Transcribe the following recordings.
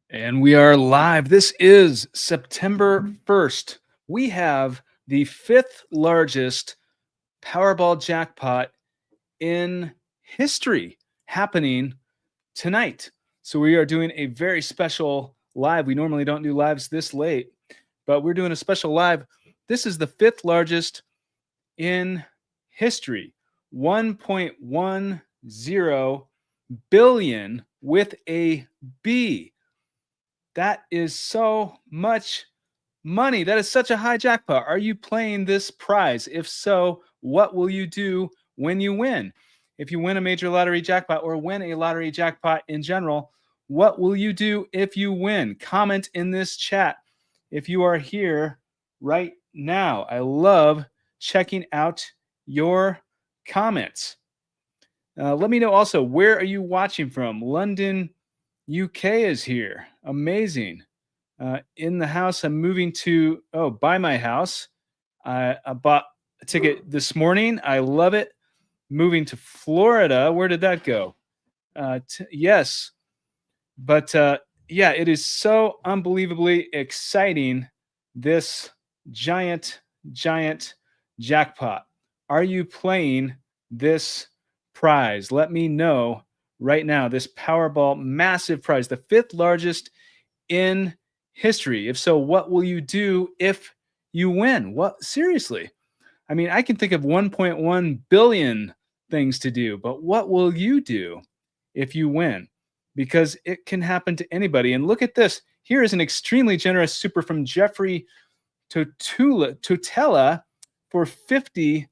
And we are live. This is September 1st. We have the fifth largest Powerball jackpot in history happening tonight. So we are doing a very special live. We normally don't do lives this late, but we're doing a special live. This is the fifth largest in history. 1.10 billion with a B. That is so much money. That is such a high jackpot. Are you playing this prize? If so, what will you do when you win? If you win a major lottery jackpot or win a lottery jackpot in general, what will you do if you win? Comment in this chat if you are here right now. I love checking out your comments. Let me know also, where are you watching from? London, UK is here. Amazing. In the house, I'm moving to, buy my house. I bought a ticket this morning. I love it. Moving to Florida. Where did that go? Yes. But yeah, it is so unbelievably exciting. This giant jackpot. Are you playing this prize? Let me know right now. This Powerball massive prize, the fifth largest in history. If so, what will you do if you win? What, seriously? I mean, I can think of 1.1 billion things to do, but what will you do if you win? Because it can happen to anybody. And look at this. Here is an extremely generous super from Jeffrey Totella for $50.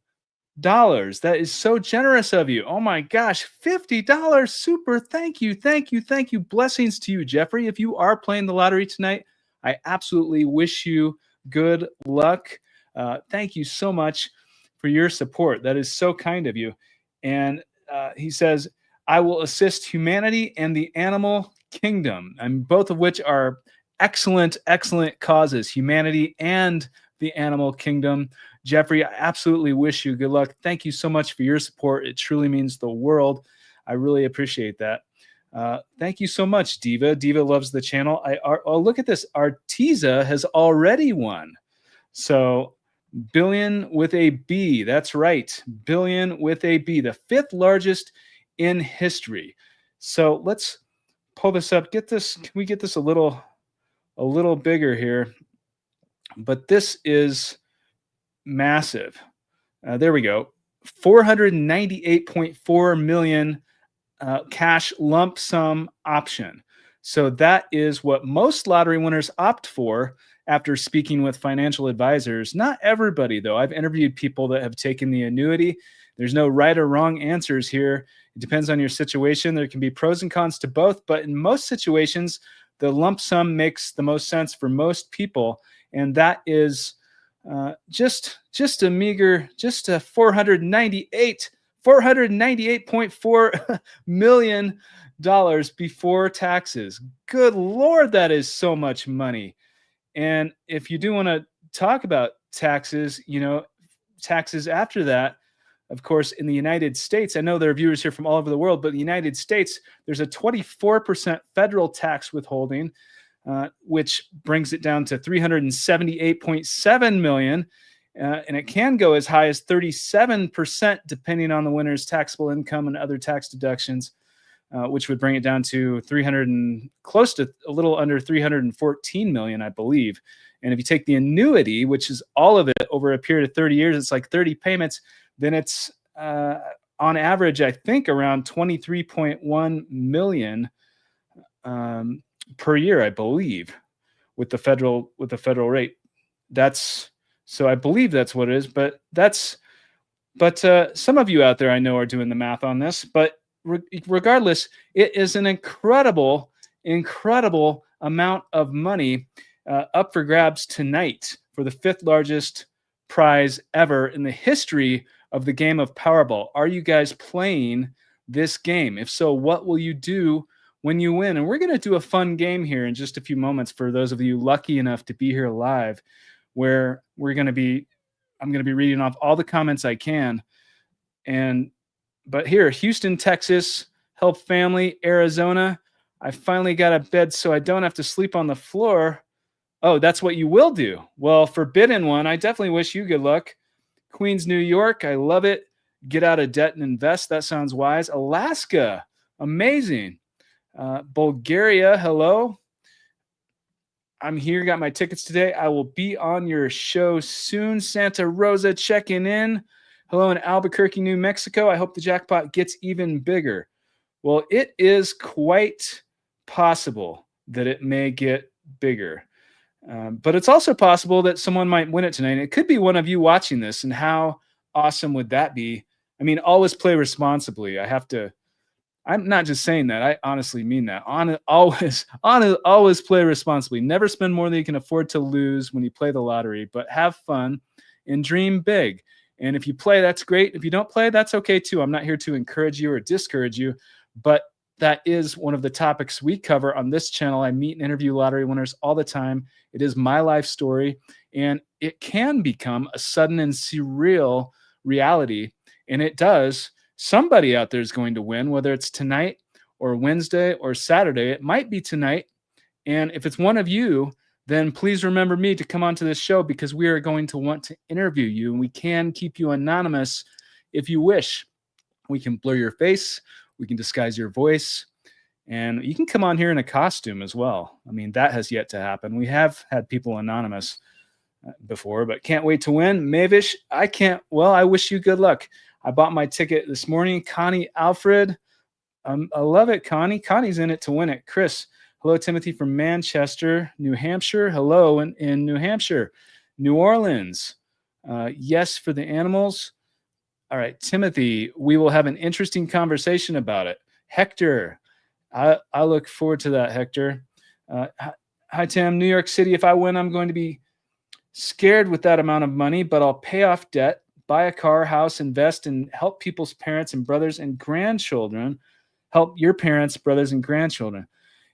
That is so generous of you. Oh my gosh, $50 super. Thank you. Blessings to you, Jeffrey. If you are playing the lottery tonight, I absolutely wish you good luck. Thank you so much for your support. That is so kind of you. And he says, I will assist humanity and the animal kingdom, and both of which are excellent causes, humanity and the animal kingdom. Jeffrey, I absolutely wish you good luck. Thank you so much for your support. It truly means the world. I really appreciate that. Thank you so much, Diva. Diva loves the channel. Oh, look at this. Arteza has already won. So billion with a B. That's right. Billion with a B. The fifth largest in history. So let's pull this up. Get this. Can we get this a little bigger here? But this is massive. There we go. 498.4 million cash lump sum option. So that is what most lottery winners opt for after speaking with financial advisors. Not everybody, though. I've interviewed people that have taken the annuity. There's no right or wrong answers here. It depends on your situation. There can be pros and cons to both, but in most situations, the lump sum makes the most sense for most people, and that is just a meager, just a $498.4 million before taxes. Good Lord, that is so much money. And if you do want to talk about taxes, taxes after that, of course, in the United States, I know there are viewers here from all over the world, but in the United States, there's a 24% federal tax withholding, which brings it down to 378.7 million. And it can go as high as 37% depending on the winner's taxable income and other tax deductions, which would bring it down to close to a little under 314 million, I believe. And if you take the annuity, which is all of it over a period of 30 years, it's like 30 payments, then it's on average, I think, around 23.1 million per year, I believe, with the federal rate. So I believe that's what it is, but some of you out there I know are doing the math on this, but regardless, it is an incredible amount of money up for grabs tonight for the fifth largest prize ever in the history of the game of Powerball. Are you guys playing this game? If so, what will you do when you win? And we're going to do a fun game here in just a few moments for those of you lucky enough to be here live, where I'm going to be reading off all the comments I can. But here, Houston, Texas, help family, Arizona. I finally got a bed so I don't have to sleep on the floor. Oh, that's what you will do. Well, forbidden one, I definitely wish you good luck. Queens, New York, I love it. Get out of debt and invest. That sounds wise. Alaska, amazing. Bulgaria, hello. I'm here, got my tickets today. I will be on your show soon. Santa Rosa checking in. Hello in Albuquerque, New Mexico. I hope the jackpot gets even bigger. Well, it is quite possible that it may get bigger. But it's also possible that someone might win it tonight. And it could be one of you watching this. And how awesome would that be? I mean, always play responsibly. I'm not just saying that. I honestly mean that. Always play responsibly. Never spend more than you can afford to lose when you play the lottery, but have fun and dream big. And if you play, that's great. If you don't play, that's okay too. I'm not here to encourage you or discourage you, but that is one of the topics we cover on this channel. I meet and interview lottery winners all the time. It is my life story, and it can become a sudden and surreal reality. And it does. Somebody out there is going to win, whether it's tonight or Wednesday or Saturday. It might be tonight. And if it's one of you, then please remember me to come onto this show, because we are going to want to interview you, and we can keep you anonymous if you wish. We can blur your face. We can disguise your voice, and you can come on here in a costume as well. I mean, that has yet to happen. We have had people anonymous before, but can't wait to win. Mavish, I wish you good luck. I bought my ticket this morning. Connie Alfred, I love it, Connie. Connie's in it to win it. Chris, hello, Timothy from Manchester, New Hampshire. Hello in New Hampshire. New Orleans, yes for the animals. All right, Timothy, we will have an interesting conversation about it. Hector, I look forward to that, Hector. Hi, Tim. New York City, if I win, I'm going to be scared with that amount of money, but I'll pay off debt, buy a car, house, invest, and help people's parents and brothers and grandchildren. Help your parents, brothers, and grandchildren.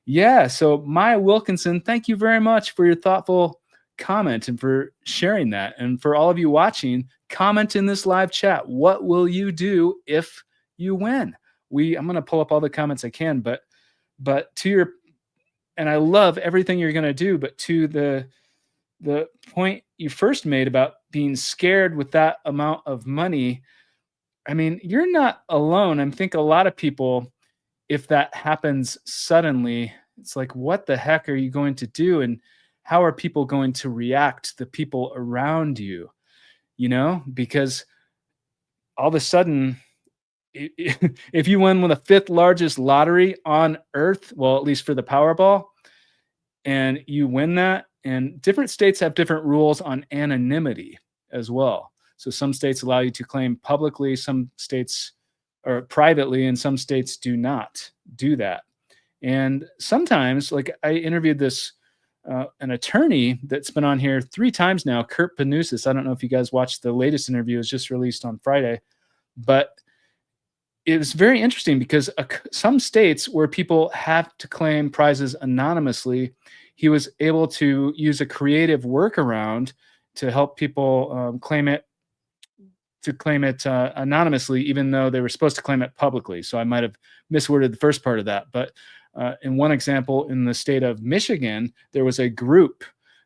Yeah, so Maya Wilkinson, thank you very much for your thoughtful comment and for sharing that. And for all of you watching, comment in this live chat. What will you do if you win? I'm going to pull up all the comments I can, but to your, and I love everything you're going to do, but to the point you first made about being scared with that amount of money, I mean, you're not alone. I think a lot of people, if that happens suddenly, it's like, what the heck are you going to do? And how are people going to react, the people around you? You know, because all of a sudden, if you win with the fifth largest lottery on earth, well, at least for the Powerball, and you win that, and different states have different rules on anonymity as well. So some states allow you to claim publicly, some states or privately, and some states do not do that. And sometimes, like I interviewed this an attorney that's been on here 3 times now, Kurt Panusis. I don't know if you guys watched the latest interview. It was just released on Friday, but it was very interesting because some states where people have to claim prizes anonymously, he was able to use a creative workaround to help people claim it anonymously, even though they were supposed to claim it publicly. So I might have misworded the first part of that, but in one example, in the state of Michigan, there was a group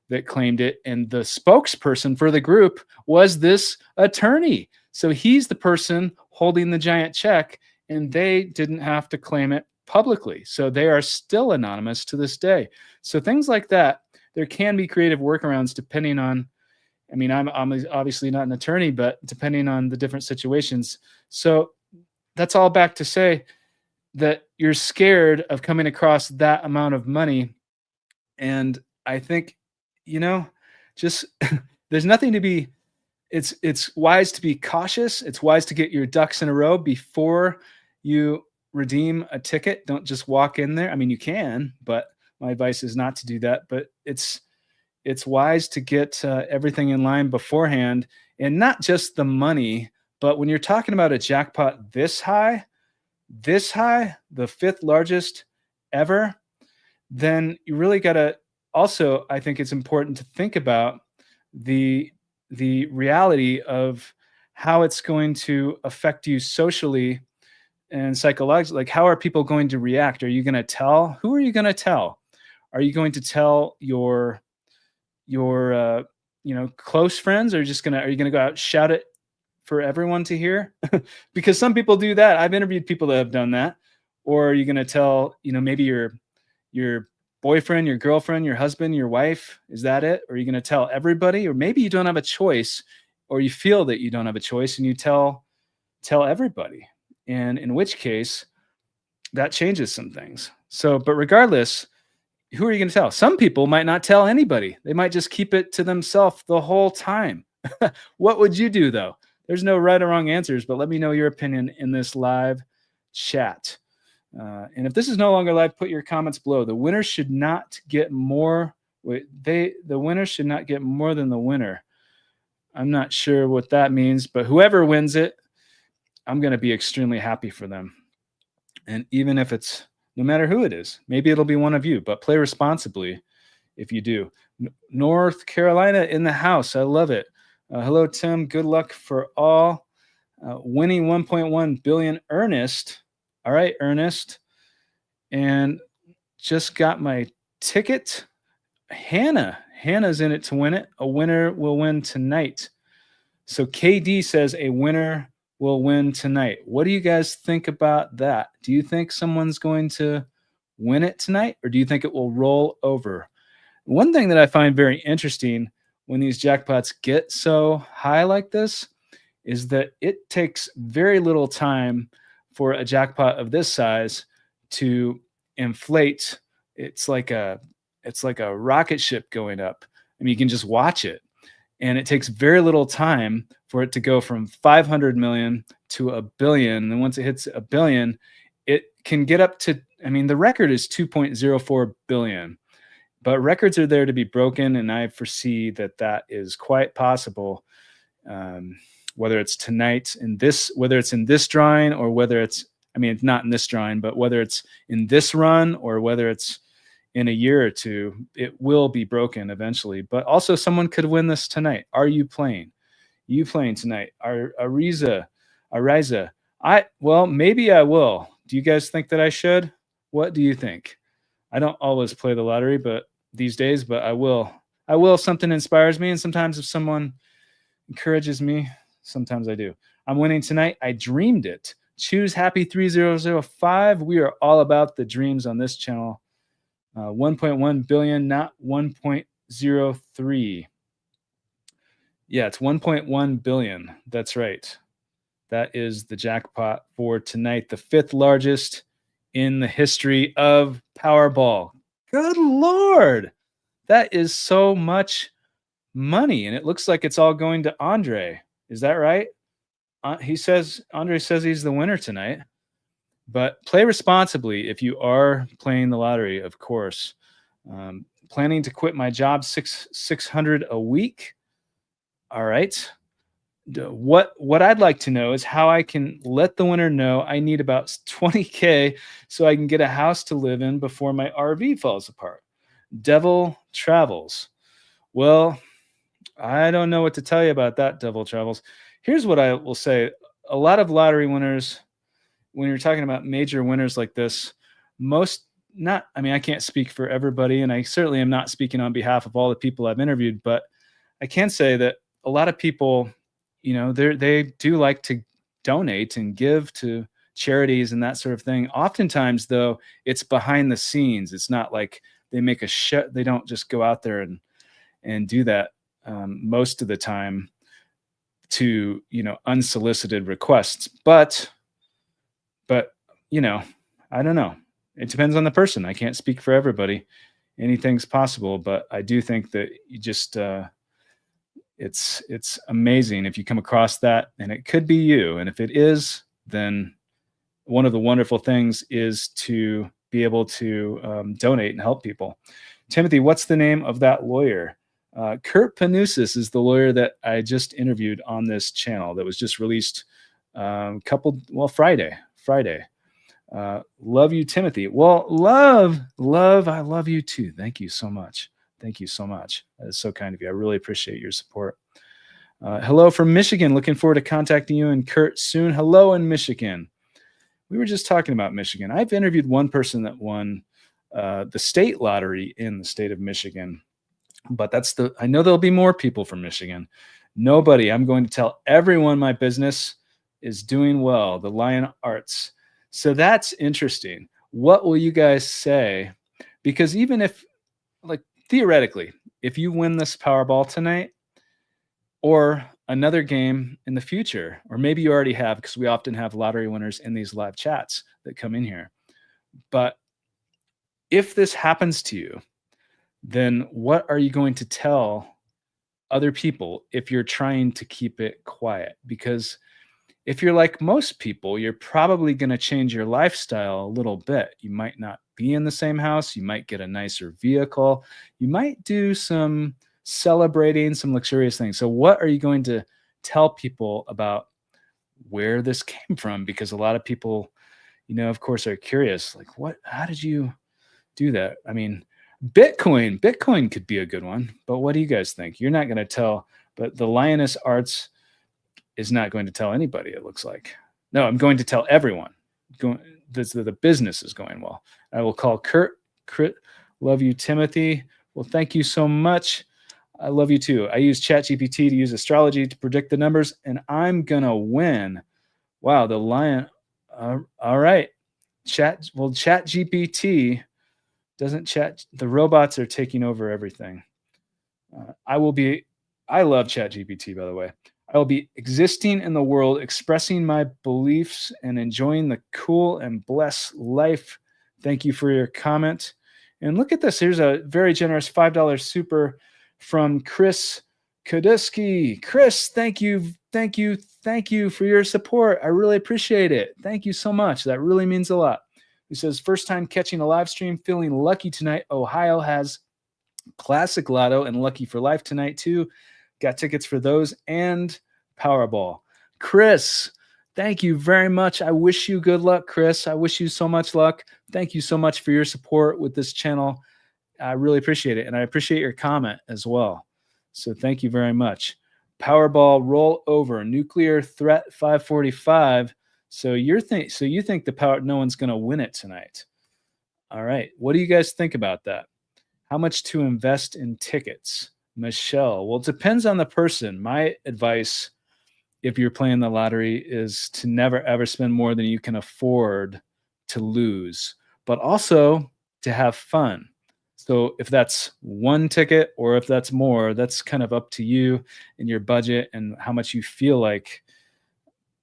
that claimed it, and the spokesperson for the group was this attorney. So he's the person holding the giant check, and they didn't have to claim it publicly. So they are still anonymous to this day. So things like that, there can be creative workarounds depending on, I mean, I'm obviously not an attorney, but depending on the different situations. So that's all back to say that you're scared of coming across that amount of money. And I think, just there's nothing to be, it's wise to be cautious. It's wise to get your ducks in a row before you redeem a ticket. Don't just walk in there. I mean, you can, but my advice is not to do that. But it's wise to get everything in line beforehand, and not just the money, but when you're talking about a jackpot this high, the fifth largest ever, then you really got to also, I think it's important to think about the reality of how it's going to affect you socially and psychologically, like, how are people going to react? Are you going to tell? Who are you going to tell? Are you going to tell your close friends? Or are you gonna go out shout it for everyone to hear? Because some people do that. I've interviewed people that have done that. Or are you gonna tell, maybe your boyfriend, your girlfriend, your husband, your wife? Is that it? Or are you gonna tell everybody? Or maybe you don't have a choice, or you feel that you don't have a choice and you tell everybody. And in which case that changes some things. So, but regardless, who are you going to tell? Some people might not tell anybody. They might just keep it to themselves the whole time. What would you do though? There's no right or wrong answers, but let me know your opinion in this live chat. And if this is no longer live, put your comments below. The winner should not get more. The winner should not get more than the winner. I'm not sure what that means, but whoever wins it, I'm going to be extremely happy for them. And even if it's no matter who it is, maybe it'll be one of you, but play responsibly if you do. North Carolina in the house. I love it. Hello, Tim. Good luck for all. Winning 1.1 billion, Ernest. All right, Ernest. And just got my ticket. Hannah's in it to win it. A winner will win tonight. So KD says a winner will win tonight. What do you guys think about that? Do you think someone's going to win it tonight, or do you think it will roll over? One thing that I find very interesting when these jackpots get so high like this is that it takes very little time for a jackpot of this size to inflate. It's like a rocket ship going up. I mean, you can just watch it. And it takes very little time for it to go from 500 million to a billion. And then once it hits a billion, it can get up to, I mean, the record is 2.04 billion, but records are there to be broken. And I foresee that that is quite possible. Whether it's tonight whether it's in this drawing, or whether it's, I mean, it's not in this drawing, but whether it's in this run or whether it's in a year or two, it will be broken eventually. But also someone could win this tonight. Are you playing? You playing tonight? Ariza. Well, maybe I will. Do you guys think that I should? What do you think? I don't always play the lottery, but these days, but I will. If something inspires me, and sometimes if someone encourages me, sometimes I do. I'm winning tonight. I dreamed it. Choose Happy 3005. We are all about the dreams on this channel. 1.1 billion, not 1.03. Yeah, it's 1.1 billion. That's right. That is the jackpot for tonight, the 5th largest in the history of Powerball. Good Lord. That is so much money. And it looks like it's all going to Andre. Is that right? Andre says he's the winner tonight. But play responsibly if you are playing the lottery, of course. Planning to quit my job, $600 a week. All right. What I'd like to know is how I can let the winner know I need about $20K so I can get a house to live in before my RV falls apart. Devil Travels. Well, I don't know what to tell you about that, Devil Travels. Here's what I will say. A lot of lottery winners, when you're talking about major winners like this, I can't speak for everybody, and I certainly am not speaking on behalf of all the people I've interviewed, but I can say that a lot of people, they do like to donate and give to charities and that sort of thing. Oftentimes, though, it's behind the scenes. It's not like they make they don't just go out there and do that most of the time to, unsolicited requests. But I don't know. It depends on the person. I can't speak for everybody. Anything's possible, but I do think that you just it's amazing if you come across that, and it could be you. And if it is, then one of the wonderful things is to be able to donate and help people. Timothy, what's the name of that lawyer? Kurt Panusis is the lawyer that I just interviewed on this channel that was just released Friday. Love you, Timothy. Well, love, I love you too. Thank you so much. That is so kind of you. I really appreciate your support. Hello from Michigan. Looking forward to contacting you and Kurt soon. Hello in Michigan. We were just talking about Michigan. I've interviewed one person that won the state lottery in the state of Michigan, but I know there'll be more people from Michigan. Nobody. I'm going to tell everyone my business is doing well. The Lion Arts. So that's interesting. What will you guys say? Because even if, like, theoretically, if you win this Powerball tonight or another game in the future, or maybe you already have, because we often have lottery winners in these live chats that come in here. But if this happens to you, then what are you going to tell other people if you're trying to keep it quiet? Because if you're like most people, you're probably going to change your lifestyle a little bit. You might not be in the same house. You might get a nicer vehicle. You might do some celebrating, some luxurious things. So, what are you going to tell people about where this came from? Because a lot of people, of course, are curious. Like, how did you do that? I mean, Bitcoin could be a good one. But what do you guys think? You're not going to tell, but the Lioness Arts is not going to tell anybody, it looks like. No, I'm going to tell everyone. The business is going well. I will call Kurt. Love you, Timothy. Well, thank you so much. I love you too. I use ChatGPT to use astrology to predict the numbers, and I'm going to win. Wow, the Lion. All right. ChatGPT doesn't chat. The robots are taking over everything. I love ChatGPT, by the way. I will be existing in the world, expressing my beliefs and enjoying the cool and blessed life. Thank you for your comment. And look at this. Here's a very generous $5 super from Chris Kudiski. Chris, thank you. Thank you. Thank you for your support. I really appreciate it. Thank you so much. That really means a lot. He says, first time catching a live stream, feeling lucky tonight. Ohio has Classic Lotto and Lucky for Life tonight too. Got tickets for those and Powerball. Chris, thank you very much. I wish you good luck, Chris. I wish you so much luck. Thank you so much for your support with this channel. I really appreciate it. And I appreciate your comment as well. So thank you very much. Powerball roll over, nuclear threat 545. So you think no one's going to win it tonight. All right. What do you guys think about that? How much to invest in tickets? Michelle, well, it depends on the person. My advice, if you're playing the lottery, is to never, ever spend more than you can afford to lose, but also to have fun. So if that's one ticket or if that's more, that's kind of up to you and your budget and how much you feel like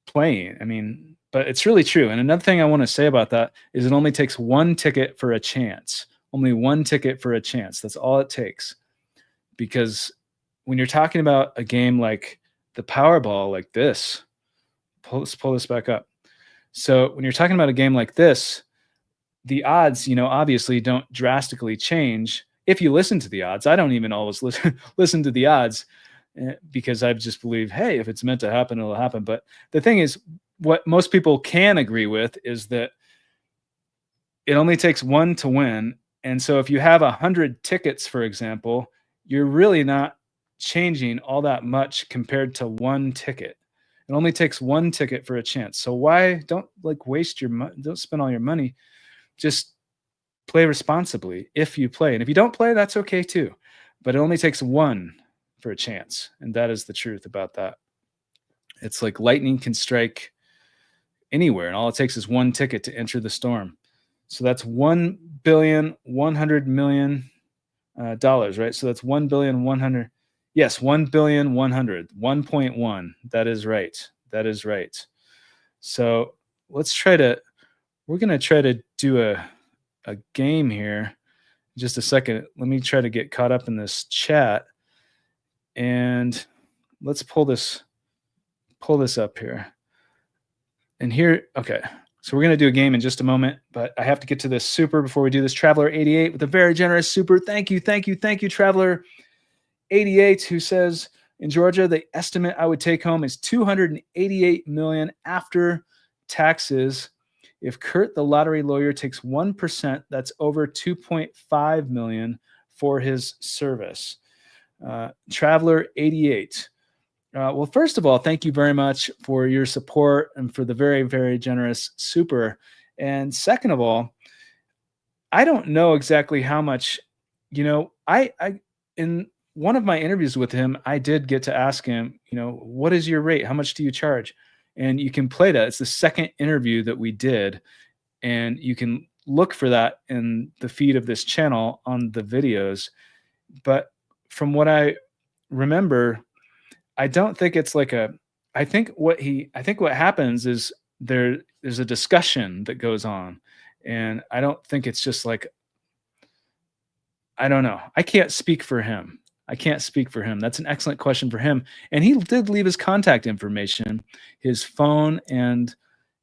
playing. I mean, but it's really true. And another thing I want to say about that is it only takes one ticket for a chance. Only one ticket for a chance. That's all it takes. Because when you're talking about a game like the Powerball, like this, let's pull this back up. So when you're talking about a game like this, the odds, obviously don't drastically change if you listen to the odds. I don't even always listen to the odds because I just believe, hey, if it's meant to happen, it'll happen. But the thing is, what most people can agree with is that it only takes one to win. And so if you have 100 tickets, for example, you're really not changing all that much compared to one ticket. It only takes one ticket for a chance. So why don't waste your money? Don't spend all your money. Just play responsibly if you play. And if you don't play, that's okay too. But it only takes one for a chance. And that is the truth about that. It's like lightning can strike anywhere. And all it takes is one ticket to enter the storm. So that's $1,100,000,000. Dollars, right? So that's 1,100,000,000. Yes, 1,100,000,000. 1.1. That is right. That is right. So we're going to try to do a game here in just a second. Let me try to get caught up in this chat. And let's pull this up here. And here, okay. So we're going to do a game in just a moment, but I have to get to this super before we do this. Traveler88 with a very generous super. Thank you, Traveler88, who says, in Georgia, the estimate I would take home is $288 million after taxes. If Kurt, the lottery lawyer, takes 1%, that's over $2.5 million for his service. Traveler88, Well, first of all, thank you very much for your support and for the very, very generous super. And second of all, I don't know exactly how much, in one of my interviews with him, I did get to ask him, what is your rate? How much do you charge? And you can play that. It's the second interview that we did, and you can look for that in the feed of this channel on the videos. But from what I remember, I don't think it's like a I think what happens is there's a discussion that goes on. And I don't think it's just like I don't know. I can't speak for him. I can't speak for him. That's an excellent question for him. And he did leave his contact information, his phone and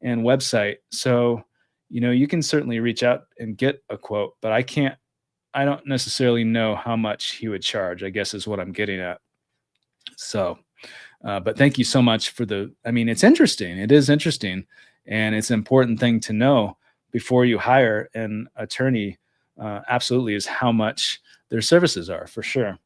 website. So, you can certainly reach out and get a quote, but I don't necessarily know how much he would charge, I guess is what I'm getting at. So, but thank you so much for I mean, it's interesting. It is interesting. And it's an important thing to know before you hire an attorney, absolutely, is how much their services are for sure.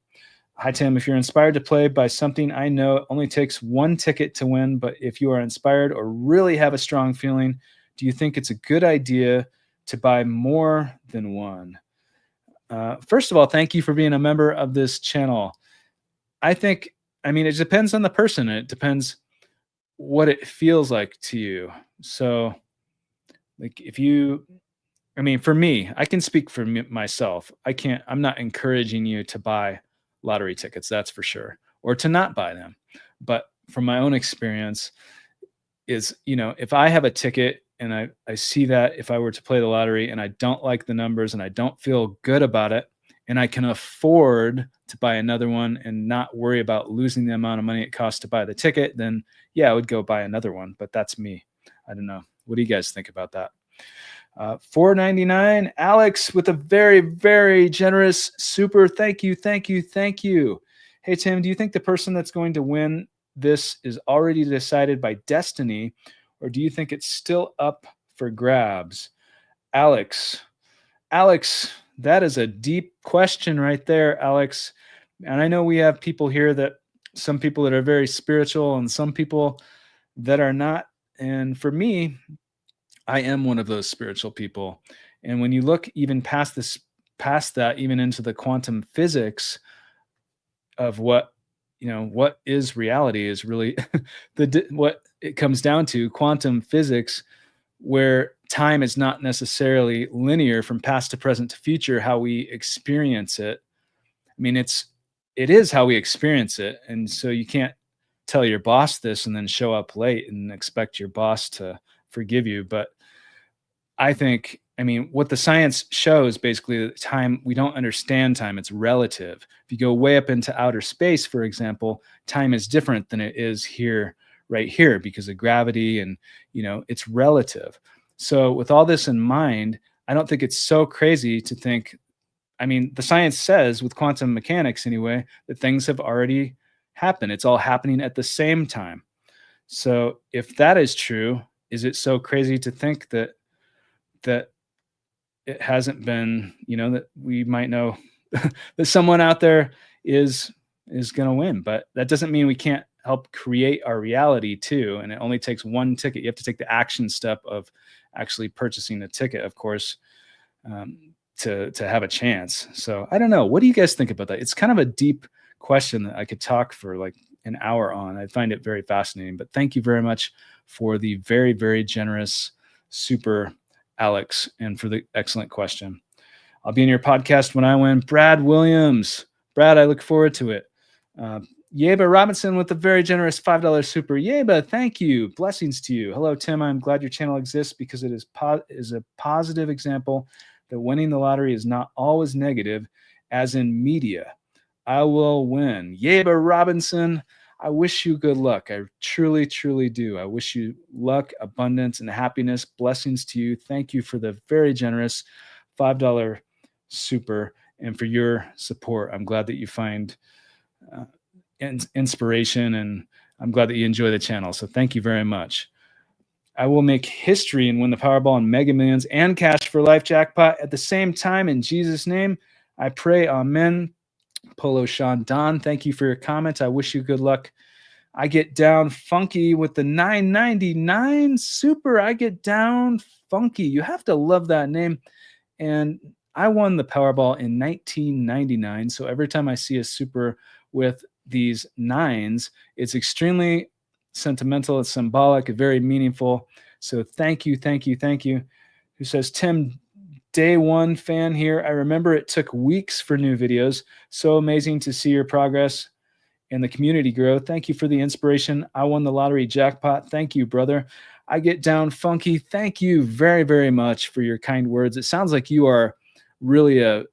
Hi, Tim. If you're inspired to play by something, I know it only takes one ticket to win, but if you are inspired or really have a strong feeling, do you think it's a good idea to buy more than one? First of all, thank you for being a member of this channel. I mean, it depends on the person. It depends what it feels like to you. So, like, I mean, for me, I can speak for myself. I'm not encouraging you to buy lottery tickets, that's for sure, or to not buy them. But from my own experience, if I have a ticket and I see that if I were to play the lottery and I don't like the numbers and I don't feel good about it, and I can afford to buy another one and not worry about losing the amount of money it costs to buy the ticket, then yeah, I would go buy another one. But that's me. I don't know. What do you guys think about that? 4.99, Alex with a very, very generous super. Thank you, thank you, thank you. Hey, Tim, do you think the person that's going to win this is already decided by destiny, or do you think it's still up for grabs? Alex, that is a deep question right there, Alex. And I know we have people here some people that are very spiritual and some people that are not. And for me, I am one of those spiritual people. And when you look even past that, even into the quantum physics of what is reality is really what it comes down to, quantum physics, where time is not necessarily linear from past to present to future, how we experience it. I mean, it is how we experience it. And so you can't tell your boss this and then show up late and expect your boss to forgive you. But I mean, what the science shows basically, time, we don't understand time. It's relative. If you go way up into outer space, for example, time is different than it is here, right here, because of gravity and, it's relative. So with all this in mind, I don't think it's so crazy to think, I mean, the science says with quantum mechanics anyway, that things have already happened. It's all happening at the same time. So if that is true, is it so crazy to think that it hasn't been, that we might know that someone out there is going to win? But that doesn't mean we can't help create our reality too. And it only takes one ticket. You have to take the action step of actually purchasing a ticket, of course, to have a chance. So I don't know. What do you guys think about that? It's kind of a deep question that I could talk for like an hour on. I find it very fascinating. But thank you very much for the very, very generous super, Alex, and for the excellent question. I'll be in your podcast when I win. Brad Williams. Brad, I look forward to it. Yeba Robinson with the very generous $5 super. Yeba, thank you. Blessings to you. Hello, Tim. I'm glad your channel exists because it is a positive example that winning the lottery is not always negative, as in media. I will win. Yeba Robinson, I wish you good luck. I truly, truly do. I wish you luck, abundance, and happiness. Blessings to you. Thank you for the very generous $5 super and for your support. I'm glad that you find inspiration, and I'm glad that you enjoy the channel. So thank you very much. I will make history and win the Powerball and Mega Millions and Cash for Life jackpot at the same time. In Jesus' name, I pray. Amen. Polo Sean Don, thank you for your comments. I wish you good luck. I get down funky with the 999 super. I get down funky. You have to love that name. And I won the Powerball in 1999. So every time I see a super with these nines, it's extremely sentimental, it's symbolic, very meaningful. So thank you, thank you, thank you. Who says, Tim, day one fan here. I remember it took weeks for new videos. So amazing to see your progress and the community grow. Thank you for the inspiration. I won the lottery jackpot. Thank you, brother. I get down funky. Thank you very, very much for your kind words. It sounds like you are really a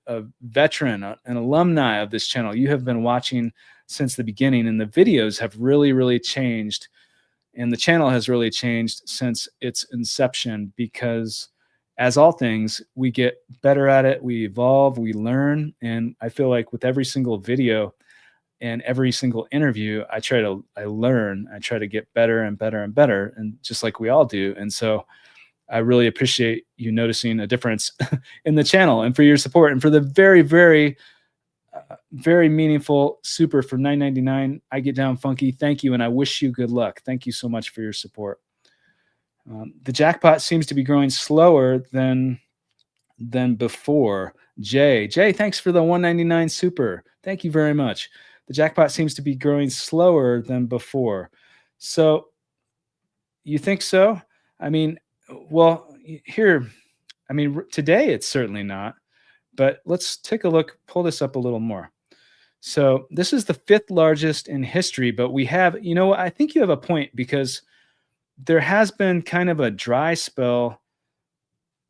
veteran, an alumni of this channel. You have been watching since the beginning, and the videos have really, really changed. And the channel has really changed since its inception because, as all things, we get better at it, we evolve, we learn. And I feel like with every single video, and every single interview, I learn, I try to get better and better and better, and just like we all do. And so I really appreciate you noticing a difference in the channel and for your support and for the very, very, very meaningful super for $9.99. I get down funky. Thank you. And I wish you good luck. Thank you so much for your support. The jackpot seems to be growing slower than before. Jay, thanks for the 199 super. Thank you very much. The jackpot seems to be growing slower than before. So you think so? I mean, well, here, I mean, today it's certainly not, but let's take a look, pull this up a little more. So this is the 5th largest in history, but we have, you know, I think you have a point because there has been kind of a dry spell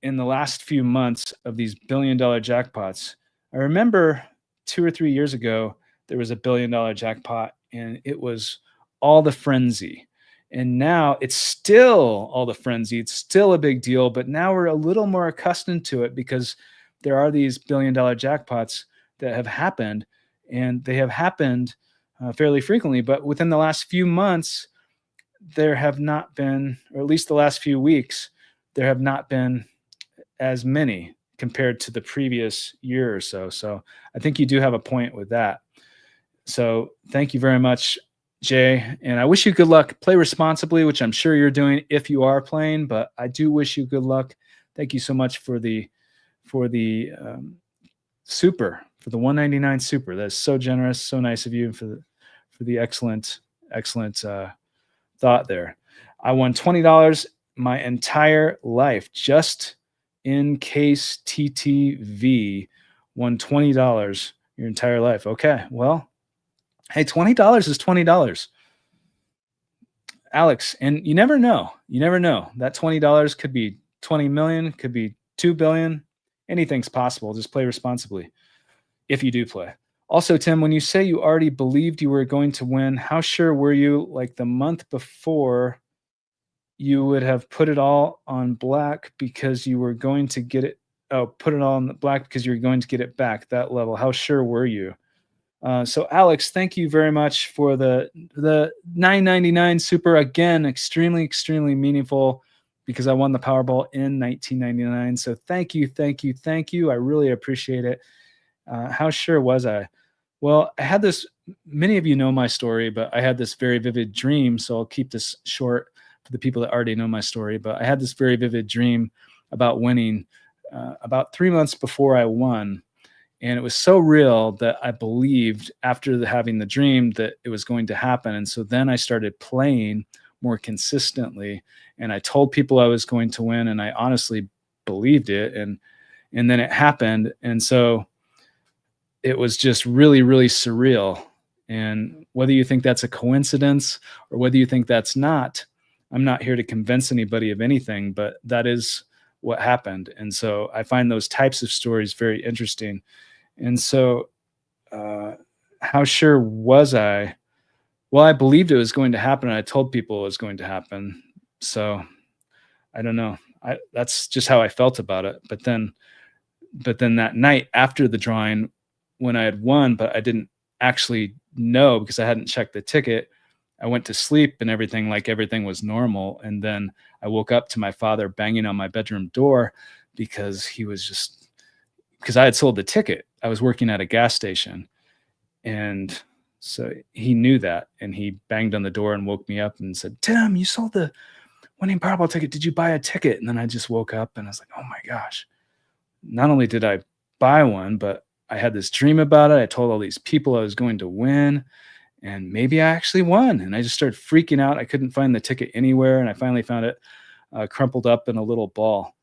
in the last few months of these billion-dollar jackpots. I remember 2 or 3 years ago, there was a billion-dollar jackpot, and it was all the frenzy. And now it's still all the frenzy. It's still a big deal, but now we're a little more accustomed to it because there are these billion-dollar jackpots that have happened, and they have happened fairly frequently. But within the last few months, there have not been, or at least the last few weeks, there have not been as many compared to the previous year or so. So I think you do have a point with that. So thank you very much, Jay. And I wish you good luck. Play responsibly, which I'm sure you're doing if you are playing, but I do wish you good luck. Thank you so much for the super, for the 199 super. That's so generous, so nice of you for the excellent thought there. I won $20 my entire life just in case TTV won $20 your entire life. Okay, well, hey, $20 is $20. Alex, and you never know. You never know. That $20 could be 20 million, could be 2 billion. Anything's possible. Just play responsibly if you do play. Also, Tim, when you say you already believed you were going to win, how sure were you, like the month before, you would have put it all on black because you were going to get it? Oh, put it all on the black because you were going to get it back, that level. How sure were you? So Alex, thank you very much for the $9.99 super. Again, extremely, extremely meaningful because I won the Powerball in 1999. So thank you, thank you, thank you. I really appreciate it. How sure was I? Well, I had this, many of you know my story, but I had this very vivid dream. So I'll keep this short for the people that already know my story. But I had this very vivid dream about winning about 3 months before I won. And it was so real that I believed after having the dream that it was going to happen. And so then I started playing more consistently. And I told people I was going to win, and I honestly believed it. And then it happened. And so it was just really, really surreal. And whether you think that's a coincidence or whether you think that's not, I'm not here to convince anybody of anything, but that is what happened. And so I find those types of stories very interesting. And so how sure was I? Well, I believed it was going to happen, and I told people it was going to happen. So I don't know. That's just how I felt about it. But then that night after the drawing, when I had won, but I didn't actually know because I hadn't checked the ticket, I went to sleep and everything was normal. And then I woke up to my father banging on my bedroom door because I had sold the ticket. I was working at a gas station, and So he knew that, and he banged on the door and woke me up and said, "Tim, you sold the winning Powerball ticket. Did you buy a ticket?" And then I just woke up and I was like, "Oh my gosh. Not only did I buy one, but I had this dream about it. I told all these people I was going to win, and maybe I actually won." And I just started freaking out. I couldn't find the ticket anywhere, and I finally found it crumpled up in a little ball.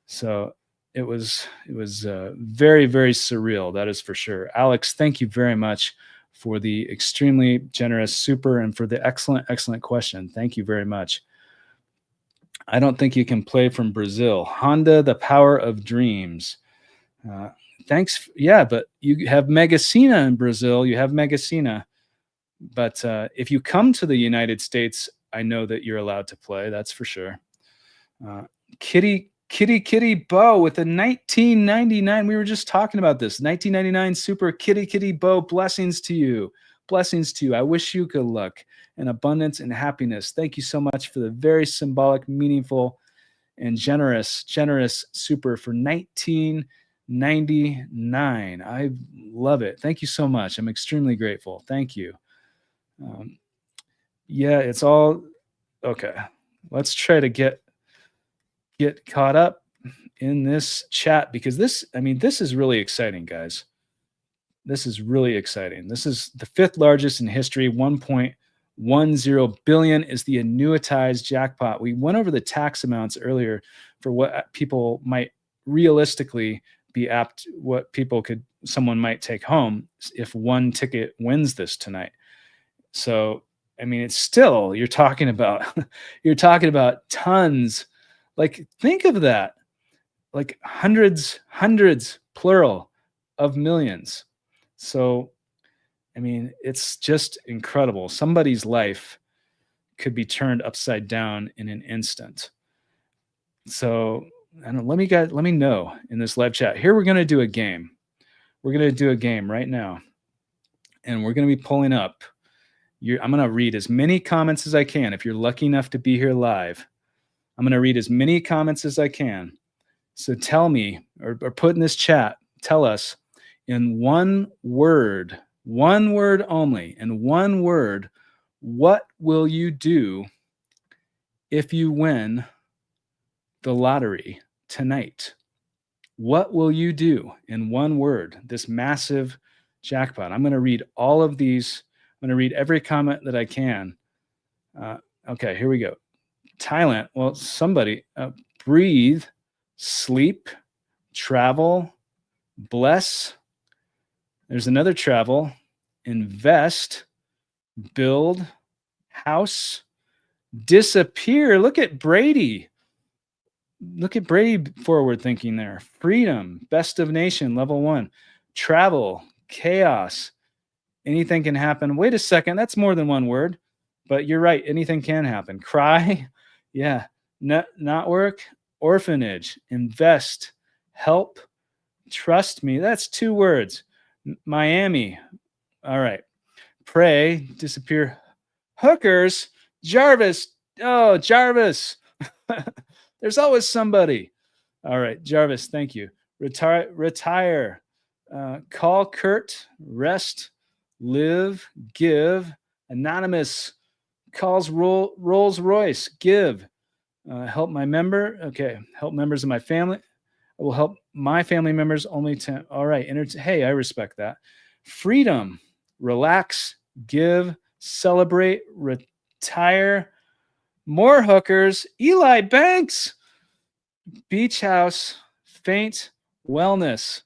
So it was very, very surreal. That is for sure. Alex, thank you very much for the extremely generous super and for the excellent, excellent question. Thank you very much. I don't think you can play from Brazil. Honda, the power of dreams. Uh, thanks. Yeah, but you have Mega Sena in Brazil. You have Mega Sena. But if you come to the United States, I know that you're allowed to play. That's for sure. Uh, Kitty Bo with a 1999. We were just talking about this 1999 Super Kitty Bo. Blessings to you. Blessings to you. I wish you good luck and abundance and happiness. Thank you so much for the very symbolic, meaningful, and generous super for 1999. I love it. Thank you so much. I'm extremely grateful. Thank you. Yeah, it's all okay. Let's try to get caught up in this chat because this is really exciting, guys. This is really exciting. This is the fifth largest in history. 1.10 billion is the annuitized jackpot. We went over the tax amounts earlier for what people might realistically be apt, what someone might take home if one ticket wins this tonight. So, it's still, you're talking about tons. Like, think of that, like hundreds, plural of millions. So, it's just incredible. Somebody's life could be turned upside down in an instant. So, let me know in this live chat. Here, we're going to do a game. We're going to do a game right now. And we're going to be pulling up. I'm going to read as many comments as I can. If you're lucky enough to be here live, I'm going to read as many comments as I can. So tell me, or put in this chat, tell us in one word only, in one word, what will you do if you win the lottery tonight? What will you do in one word, this massive jackpot? I'm going to read all of these. I'm going to read every comment that I can. Okay, here we go. Thailand. Well, somebody breathe, sleep, travel, bless. There's another travel, invest, build, house, disappear. Look at Brady. Look at Brady forward thinking there. Freedom, best of nation, level 1. Travel, chaos. Anything can happen. Wait a second. That's more than one word, but you're right. Anything can happen. Cry. Yeah. Not work. Orphanage. Invest. Help. Trust me. That's 2 words. Miami. All right. Pray. Disappear. Hookers. Jarvis. Oh, Jarvis. There's always somebody. All right. Jarvis. Thank you. Retire. Call Kurt. Rest. Live. Give. Anonymous. Calls Rolls Royce. Give. Help my member. Okay. Help members of my family. I will help my family members only. All right. Hey, I respect that. Freedom. Relax. Give. Celebrate. Retire. More hookers. Eli Banks. Beach house. Faint. Wellness.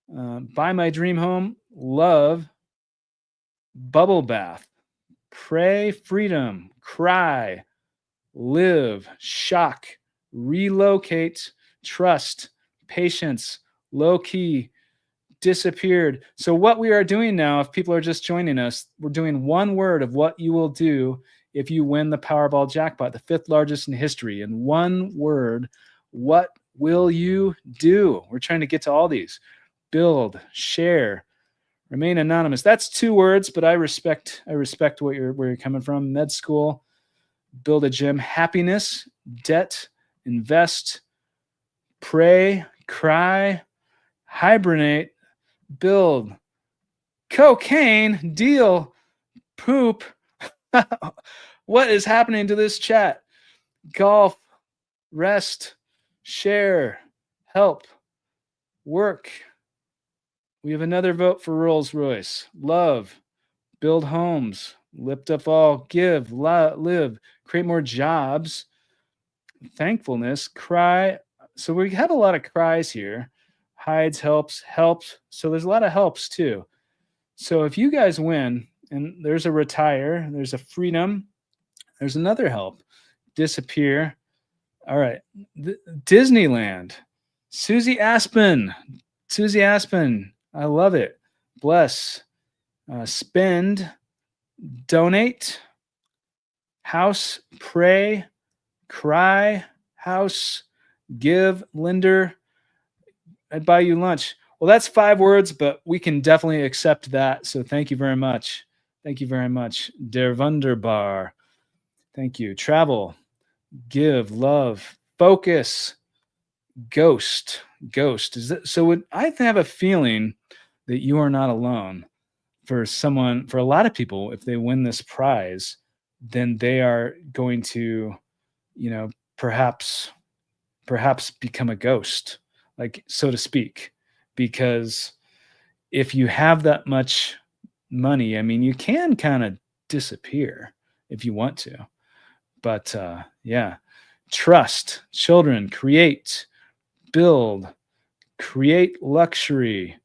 Buy my dream home. Love. Bubble bath. Pray. Freedom. Cry. Live. Shock. Relocate. Trust. Patience. Low key. Disappeared. So what we are doing now, if people are just joining us, we're doing one word of what you will do if you win the Powerball jackpot, the 5th largest in history. In one word, what will you do? We're trying to get to all these. Build, share, remain anonymous. That's 2 words, but I respect where you're coming from. Med school, build a gym, happiness, debt, invest, pray, cry, hibernate, build, cocaine, deal, poop. What is happening to this chat? Golf, rest, share, help, work. We have another vote for Rolls Royce. Love, build homes, lift up all, give, live, create more jobs, thankfulness, cry. So we had a lot of cries here. Hides, helps, helps. So there's a lot of helps too. So if you guys win, and there's a retire, there's a freedom, there's another help, disappear. All right. Disneyland. Susie Aspen. Susie Aspen. I love it. Bless. Spend. Donate. House. Pray. Cry. House. Give. Linder. I'd buy you lunch. Well, that's 5 words, but we can definitely accept that. So thank you very much. Thank you very much. Der Wunderbar. Thank you. Travel. Give, love, focus, ghost. Is that so? I have a feeling that you are not alone. For a lot of people, if they win this prize, then they are going to, perhaps become a ghost, like, so to speak, because if you have that much money, I mean, you can kind of disappear if you want to. But yeah, trust, children, create, build, create luxury,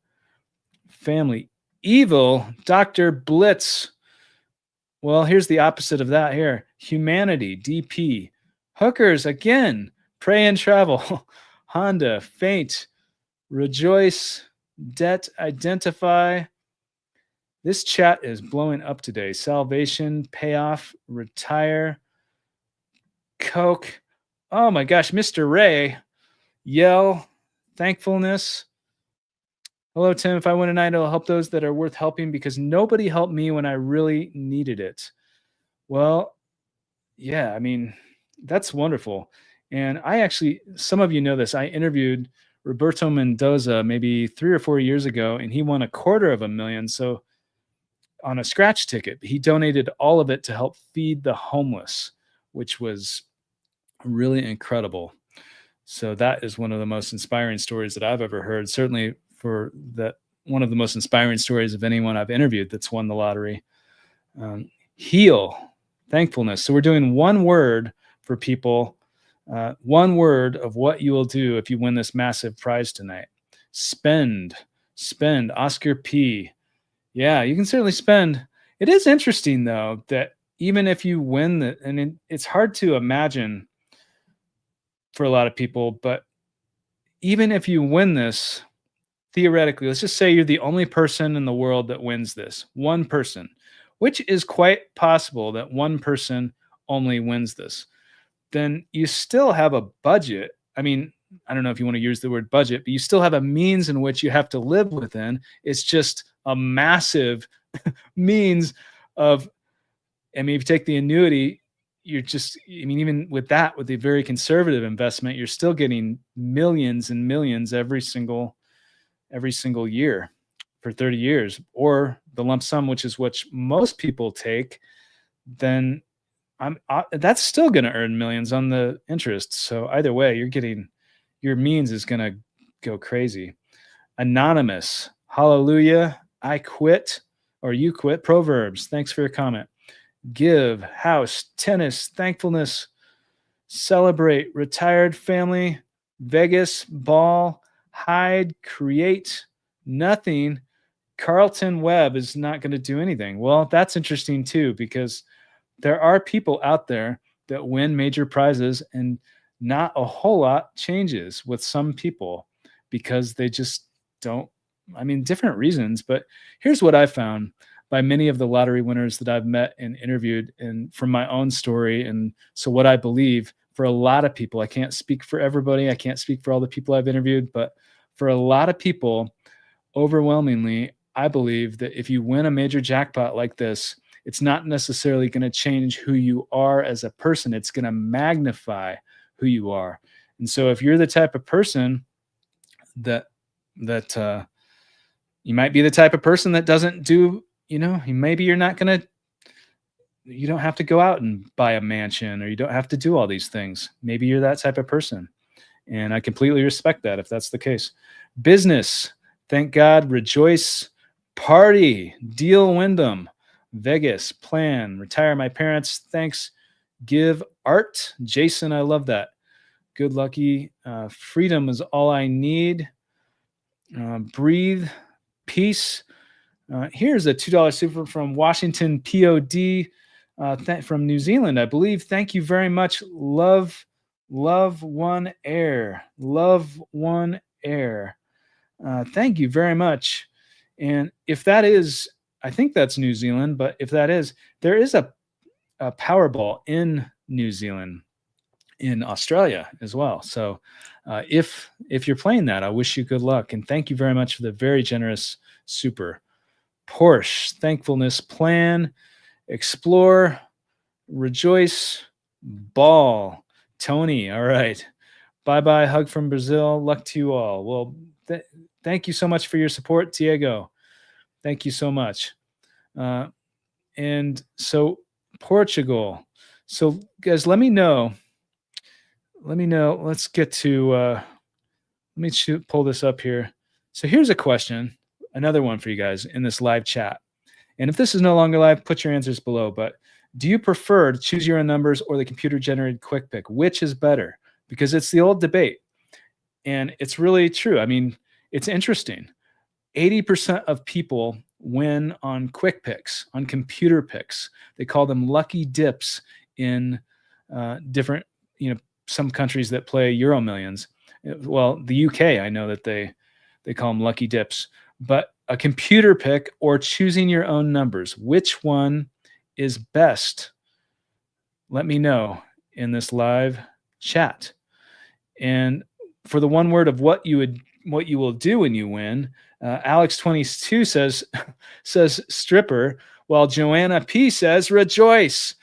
family, evil, Dr. Blitz. Well, here's the opposite of that here. Humanity, DP, hookers, again, pray and travel, Honda, faint, rejoice, debt, identify. This chat is blowing up today. Salvation, payoff, retire, Coke. Oh my gosh, Mr. Ray. Yell. Thankfulness. Hello, Tim. If I win tonight, it'll help those that are worth helping because nobody helped me when I really needed it. Well, yeah, I mean, that's wonderful. And some of you know this, I interviewed Roberto Mendoza maybe 3 or 4 years ago, and he won $250,000. So on a scratch ticket, he donated all of it to help feed the homeless, which was really incredible. So that is one of the most inspiring stories that I've ever heard. Certainly one of the most inspiring stories of anyone I've interviewed that's won the lottery. Heal, thankfulness. So we're doing one word for people, one word of what you will do if you win this massive prize tonight. Spend, Oscar P. Yeah, you can certainly spend. It is interesting though, that even if you win it's hard to imagine for a lot of people, but even if you win this, theoretically, let's just say you're the only person in the world that wins this, one person, which is quite possible that one person only wins this, then you still have a budget. I mean, I don't know if you want to use the word budget, but you still have a means in which you have to live within. It's just a massive means of, I mean, if you take the annuity, even with that, with the very conservative investment, you're still getting millions and millions every single year for 30 years, or the lump sum, which is what most people take, then that's still going to earn millions on the interest. So either way, your means is going to go crazy. Anonymous, hallelujah, I quit, or you quit. Proverbs, thanks for your comment. Give, house, tennis, thankfulness, celebrate, retired family, Vegas, ball, hide, create, nothing. Carlton Webb is not going to do anything. Well, that's interesting too, because there are people out there that win major prizes and not a whole lot changes with some people because they just don't, I mean, different reasons. But here's what I found by many of the lottery winners that I've met and interviewed, and from my own story. And so what I believe for a lot of people, I can't speak for everybody, I can't speak for all the people I've interviewed, but for a lot of people, overwhelmingly, I believe that if you win a major jackpot like this, it's not necessarily going to change who you are as a person. It's going to magnify who you are. And so if you're the type of person that you might be the type of person that doesn't do, maybe you're not going to you don't have to go out and buy a mansion, or you don't have to do all these things. Maybe you're that type of person. And I completely respect that if that's the case. Business, thank God, rejoice, party, deal Wyndham, Vegas, plan, retire my parents, thanks, give, art. Jason, I love that. Good lucky. Freedom is all I need. Breathe, peace. Here's a $2 super from Washington POD from New Zealand, I believe. Thank you very much. Love One Air. Love One Air. Thank you very much. And if that is, I think that's New Zealand, but if that is, there is a Powerball in New Zealand, in Australia as well. So if you're playing that, I wish you good luck. And thank you very much for the very generous super. Porsche, thankfulness, plan, explore, rejoice, ball. Tony, all right. Bye-bye, hug from Brazil. Luck to you all. Well, thank you so much for your support, Diego. Thank you so much. And so Portugal. So guys, let me know. Let's get to, let me pull this up here. So here's a question, another one for you guys in this live chat. And if this is no longer live, put your answers below. But do you prefer to choose your own numbers or the computer-generated quick pick? Which is better? Because it's the old debate. And it's really true. I mean, it's interesting. 80% of people win on quick picks, on computer picks. They call them lucky dips in different, some countries that play Euro Millions. Well, the UK, I know that they call them lucky dips. But a computer pick or choosing your own numbers, which one is best? Let me know in this live chat. And for the one word of what you will do when you win, Alex22 says stripper, while Joanna P says rejoice.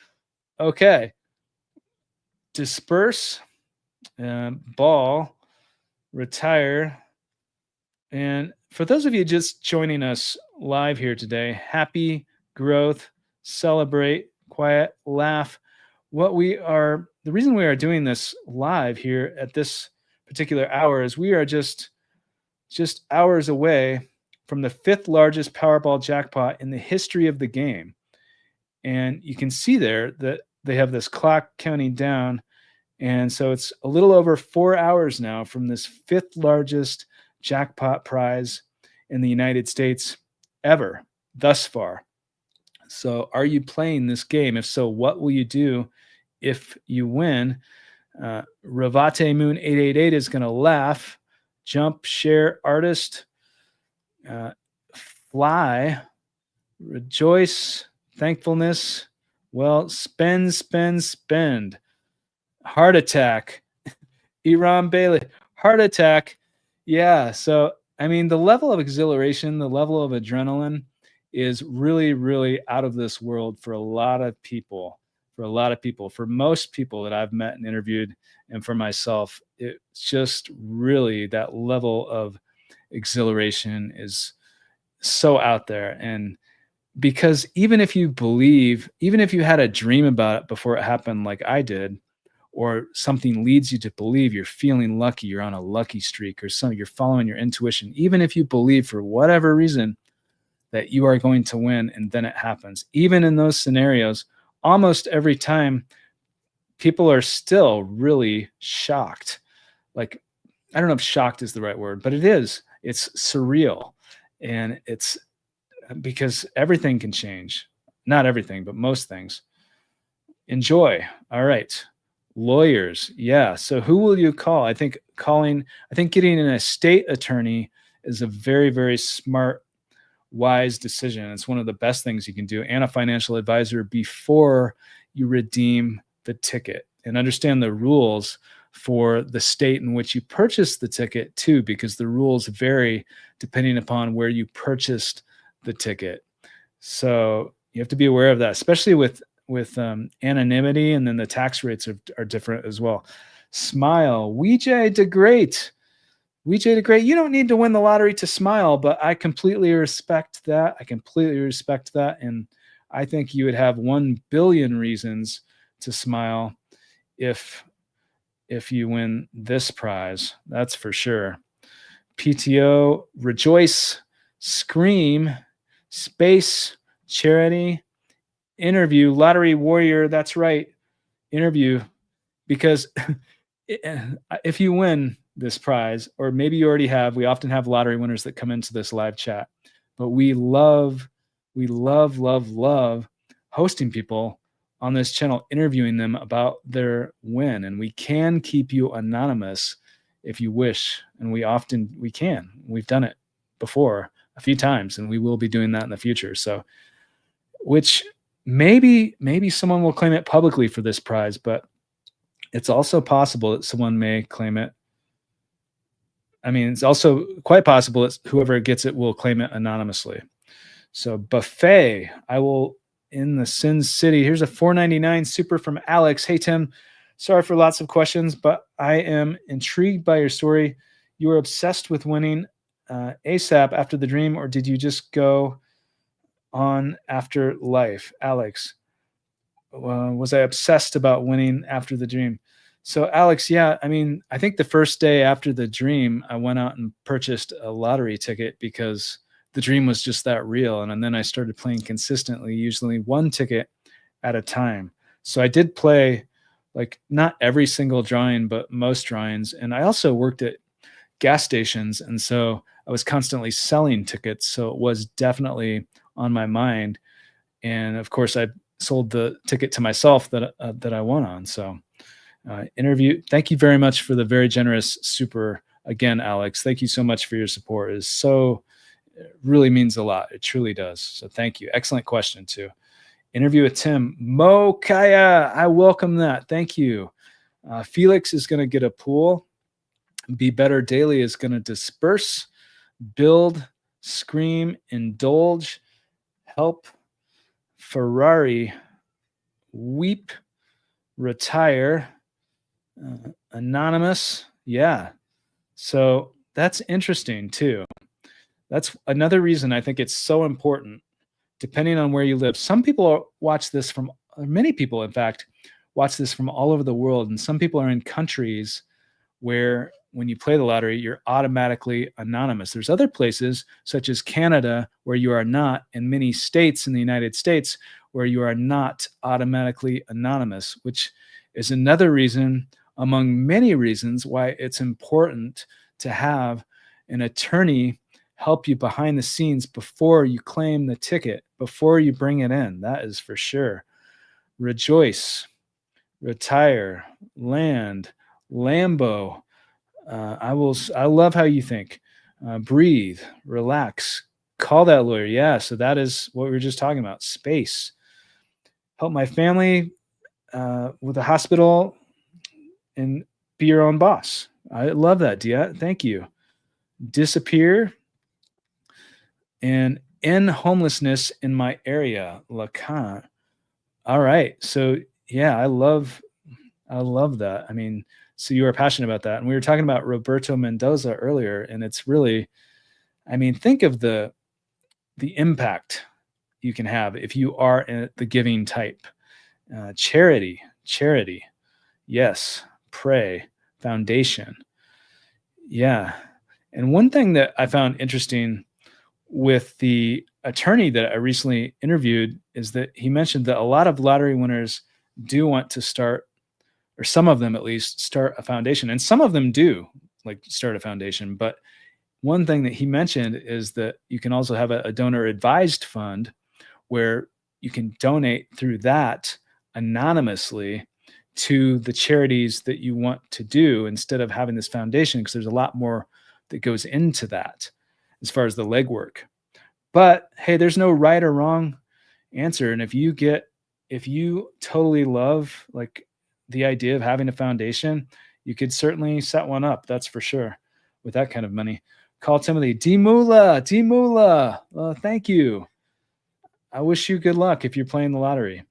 Okay. Disperse, ball, retire. And for those of you just joining us live here today, happy, growth, celebrate, quiet, laugh. The reason we are doing this live here at this particular hour is we are just hours away from the 5th largest Powerball jackpot in the history of the game. And you can see there that they have this clock counting down. And so it's a little over 4 hours now from this 5th largest jackpot prize in the United States ever thus far. So are you playing this game? If so, what will you do if you win? Ravate Moon 888 is going to laugh, jump, share, artist, fly, rejoice, thankfulness. Well, spend. Heart attack. Iran Bailey, heart attack. Yeah. So, I mean, the level of exhilaration, the level of adrenaline is really, really out of this world for a lot of people. For most people that I've met and interviewed, and for myself, it's just really that level of exhilaration is so out there. And because even if you had a dream about it before it happened, like I did, or something leads you to believe you're feeling lucky, you're on a lucky streak, or you're following your intuition, even if you believe for whatever reason that you are going to win, and then it happens, even in those scenarios, almost every time people are still really shocked. Like, I don't know if shocked is the right word, but it's surreal. And it's because everything can change. Not everything, but most things. Enjoy. All right. Lawyers. Yeah. So who will you call? I think getting an estate attorney is a very, very smart, wise decision. It's one of the best things you can do, and a financial advisor before you redeem the ticket, and understand the rules for the state in which you purchased the ticket too, because the rules vary depending upon where you purchased the ticket. So you have to be aware of that, especially with anonymity, and then the tax rates are different as well. Smile. Weejay de Great. You don't need to win the lottery to smile, but I completely respect that. And I think you would have 1 billion reasons to smile if you win this prize. That's for sure. PTO, rejoice, scream, space, charity, interview, lottery warrior. That's right. Interview, because if you win this prize, or maybe you already have, we often have lottery winners that come into this live chat, but we love, love hosting people on this channel, interviewing them about their win. And we can keep you anonymous if you wish. And we can. We've done it before a few times, and we will be doing that in the future. So, which maybe someone will claim it publicly for this prize, but it's also possible that someone may claim it. I mean, it's also quite possible that whoever gets it will claim it anonymously. So buffet, I will in the Sin City. Here's a $4.99 super from Alex. Hey Tim, sorry for lots of questions, but I am intrigued by your story. You were obsessed with winning ASAP after the dream, or did you just go on after life? Alex, was I obsessed about winning after the dream? So Alex, yeah, I mean, I think the first day after the dream, I went out and purchased a lottery ticket because the dream was just that real. And then I started playing consistently, usually one ticket at a time. So I did play, like, not every single drawing, but most drawings. And I also worked at gas stations. And so I was constantly selling tickets. So it was definitely on my mind. And of course, I sold the ticket to myself that I won on. So interview. Thank you very much for the very generous super again, Alex. Thank you so much for your support. It really means a lot. It truly does. So thank you. Excellent question too. Interview with Tim. Mo Kaya, I welcome that. Thank you. Felix is going to get a pool. Be Better Daily is going to disperse, build, scream, indulge, help, Ferrari, weep, retire, anonymous. Yeah. So that's interesting too. That's another reason I think it's so important, depending on where you live. Some people watch this from, many people, in fact, watch this from all over the world. And some people are in countries where when you play the lottery, you're automatically anonymous. There's other places, such as Canada, where you are not, and many states in the United States where you are not automatically anonymous, which is another reason, among many reasons, why it's important to have an attorney help you behind the scenes before you claim the ticket, before you bring it in. That is for sure. Rejoice, retire, land, Lambo. I love how you think. Breathe, relax, call that lawyer. Yeah, so that is what we were just talking about. Space. Help my family with a hospital and be your own boss. I love that, Dia. Thank you. Disappear and end homelessness in my area. Lacan. All right. So yeah, I love that. I mean, so you are passionate about that. And we were talking about Roberto Mendoza earlier, and it's really, I mean, think of the impact you can have if you are the giving type. Charity, yes. Pray, foundation. Yeah. And one thing that I found interesting with the attorney that I recently interviewed is that he mentioned that a lot of lottery winners do want to start, or some of them at least, start a foundation. And some of them do like start a foundation. But one thing that he mentioned is that you can also have a donor advised fund where you can donate through that anonymously to the charities that you want to do instead of having this foundation, because there's a lot more that goes into that as far as the legwork. But hey, there's no right or wrong answer. And if you totally love like the idea of having a foundation, you could certainly set one up. That's for sure. With that kind of money. Call Timothy. D-Mula. Thank you. I wish you good luck if you're playing the lottery.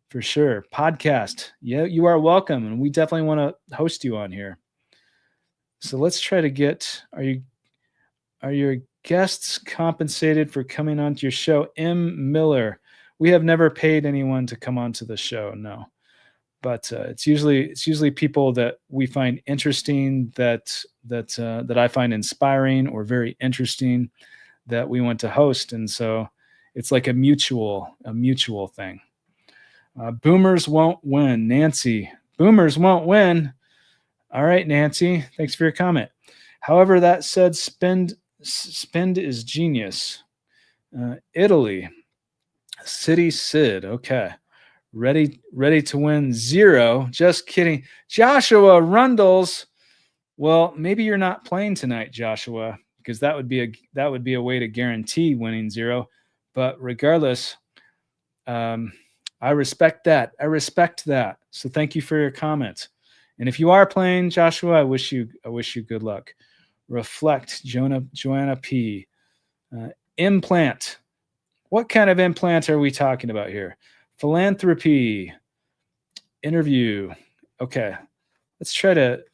For sure. Podcast. Yeah, you are welcome. And we definitely want to host you on here. So let's try to get, are your guests compensated for coming onto your show? M. Miller. We have never paid anyone to come onto the show, no. But it's usually people that we find interesting, that I find inspiring or very interesting, that we want to host, and so it's like a mutual thing. Boomers won't win, Nancy. Boomers won't win. All right, Nancy. Thanks for your comment. However, that said, spend is genius. Italy, City Sid. Okay. Ready to win 0. Just kidding. Joshua Rundles. Well, maybe you're not playing tonight, Joshua, because that would be a way to guarantee winning 0. But regardless, I respect that. I respect that. So thank you for your comments. And if you are playing, Joshua, I wish you good luck. Reflect, Joanna P. Implant. What kind of implant are we talking about here? Philanthropy. Interview. Okay. Let's try to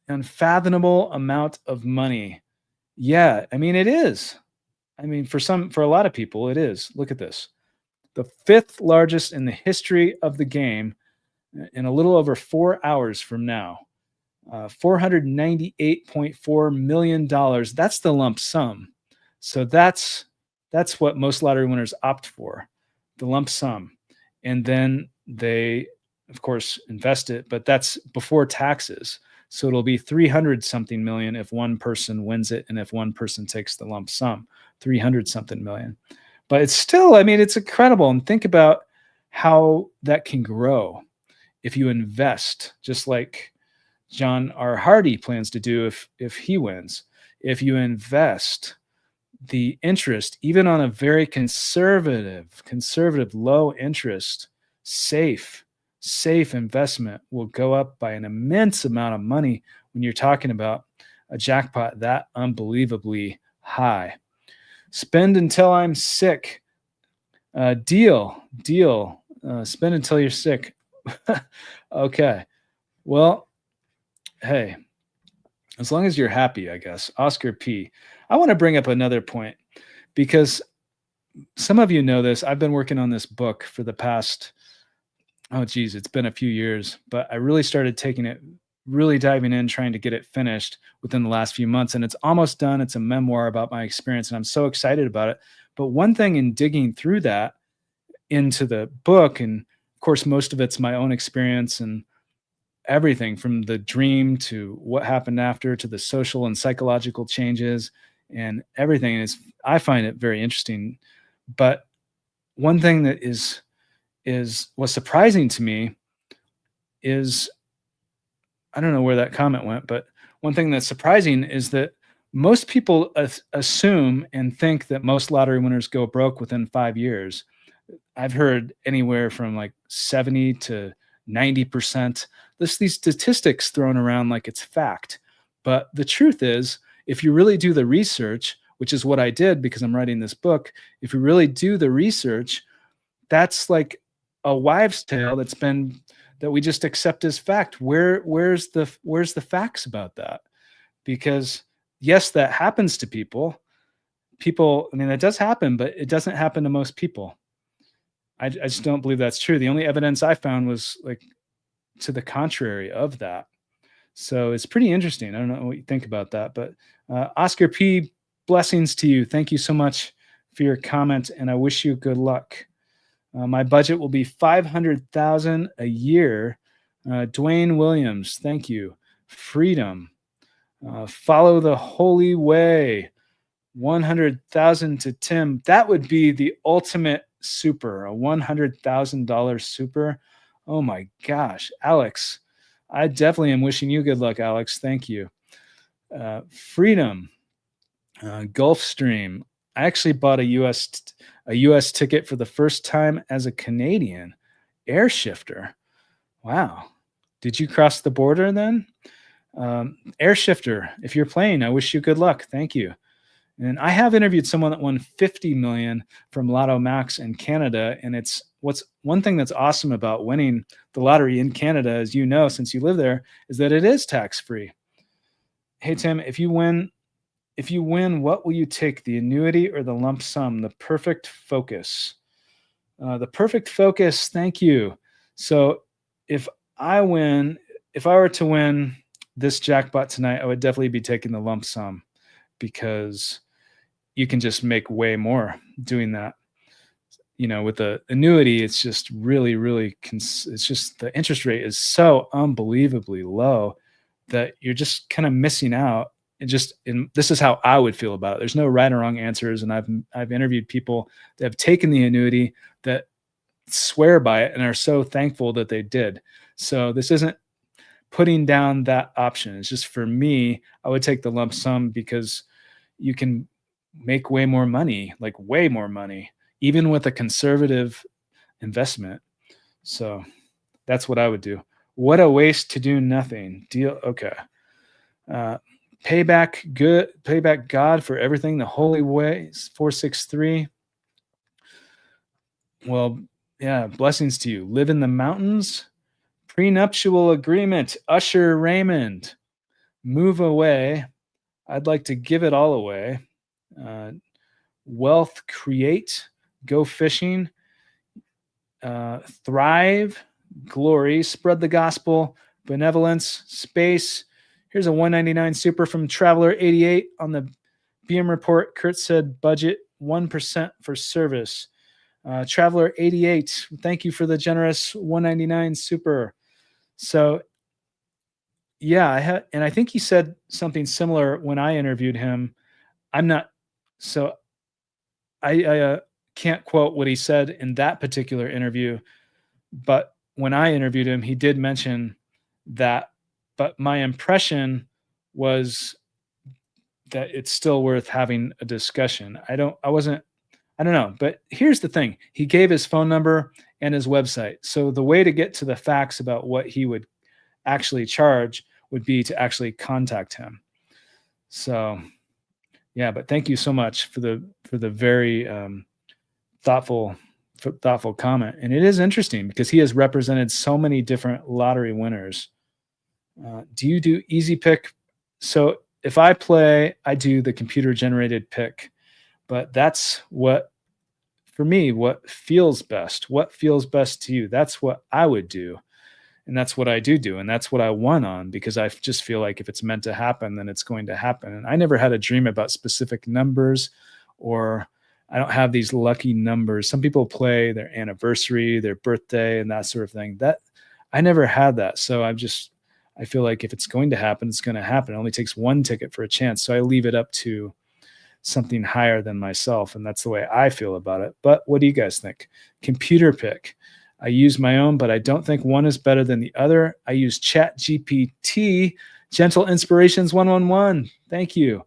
unfathomable amount of money. Yeah, I mean it is. I mean for a lot of people it is. Look at this. The 5th largest in the history of the game in a little over 4 hours from now. $498.4 million. That's the lump sum. So that's what most lottery winners opt for, the lump sum. And then they, of course, invest it, but that's before taxes. So it'll be 300 something million if one person wins it, and if one person takes the lump sum, 300 something million. But it's still, I mean, it's incredible. And think about how that can grow if you invest, just like John R. Hardy plans to do if he wins. If you invest, the interest, even on a very conservative, low interest, safe investment, will go up by an immense amount of money when you're talking about a jackpot that unbelievably high. Spend until I'm sick. Deal. Spend until you're sick. Okay. Well, hey, as long as you're happy, I guess. Oscar P. I want to bring up another point because some of you know this. I've been working on this book for the past, it's been a few years, but I really started really diving in, trying to get it finished within the last few months. And it's almost done. It's a memoir about my experience, and I'm so excited about it. But one thing in digging through that into the book, and of course, most of it's my own experience and everything from the dream to what happened after to the social and psychological changes and everything I find it very interesting. But one thing that was surprising to me is, I don't know where that comment went, but one thing that's surprising is that most people assume and think that most lottery winners go broke within 5 years. I've heard anywhere from like 70 to 90%. These statistics thrown around like it's fact. But the truth is, if you really do the research, which is what I did because I'm writing this book, if you really do the research, that's like a wives' tale that we just accept as fact. Where's the facts about that? Because yes, that happens to people. I mean, that does happen, but it doesn't happen to most people. I just don't believe that's true. The only evidence I found was like to the contrary of that. So it's pretty interesting. I don't know what you think about that, but Oscar P, blessings to you. Thank you so much for your comment, and I wish you good luck. My budget will be $500,000 a year. Dwayne Williams, thank you. Freedom. Follow the holy way. 100,000 to Tim. That would be the ultimate super, a $100,000 super. Oh my gosh, Alex, I definitely am wishing you good luck, Alex. Thank you. Freedom, Gulfstream. I actually bought a US ticket for the first time as a Canadian. Air shifter. Wow. Did you cross the border then? Air shifter, if you're playing, I wish you good luck. Thank you. And I have interviewed someone that won 50 million from Lotto Max in Canada. And it's one thing that's awesome about winning the lottery in Canada, as you know, since you live there, is that it is tax-free. Hey, Tim, if you win, what will you take, the annuity or the lump sum? The perfect focus. The perfect focus. Thank you. So if I win, if I were to win this jackpot tonight, I would definitely be taking the lump sum because you can just make way more doing that. With the annuity, it's just really, really, it's just the interest rate is so unbelievably low that you're just kind of missing out. And this is how I would feel about it. There's no right or wrong answers. And I've interviewed people that have taken the annuity that swear by it and are so thankful that they did. So this isn't putting down that option. It's just for me, I would take the lump sum because you can make way more money, like way more money, even with a conservative investment. So that's what I would do. What a waste to do nothing. Deal. Okay. Payback God for everything the holy way. 463. Well, yeah, blessings to you. Live in the mountains. Prenuptial agreement. Usher Raymond. Move away. I'd like to give it all away. Wealth create. Go fishing. Thrive. Glory. Spread the gospel. Benevolence. Space. Here's a 199 super from Traveler 88 on the BM report. Kurt said budget 1% for service. Traveler 88, thank you for the generous 199 super. So yeah, and I think he said something similar when I interviewed him. I'm not, so I can't quote what he said in that particular interview, but when I interviewed him, he did mention that, but my impression was that it's still worth having a discussion. I don't know. But here's the thing. He gave his phone number and his website. So the way to get to the facts about what he would actually charge would be to actually contact him. So yeah, but thank you so much for the very thoughtful comment. And it is interesting because he has represented so many different lottery winners. Do you do easy pick? So if I play, I do the computer generated pick, but that's what feels best. What feels best to you? That's what I would do. And that's what I do. And that's what I won on because I just feel like if it's meant to happen, then it's going to happen. And I never had a dream about specific numbers, or I don't have these lucky numbers. Some people play their anniversary, their birthday, and that sort of thing. That I never had that. So I feel like if it's going to happen, it's going to happen. It only takes one ticket for a chance. So I leave it up to something higher than myself. And that's the way I feel about it. But what do you guys think? Computer pick. I use my own, but I don't think one is better than the other. I use Chat GPT, Gentle Inspirations 111. Thank you.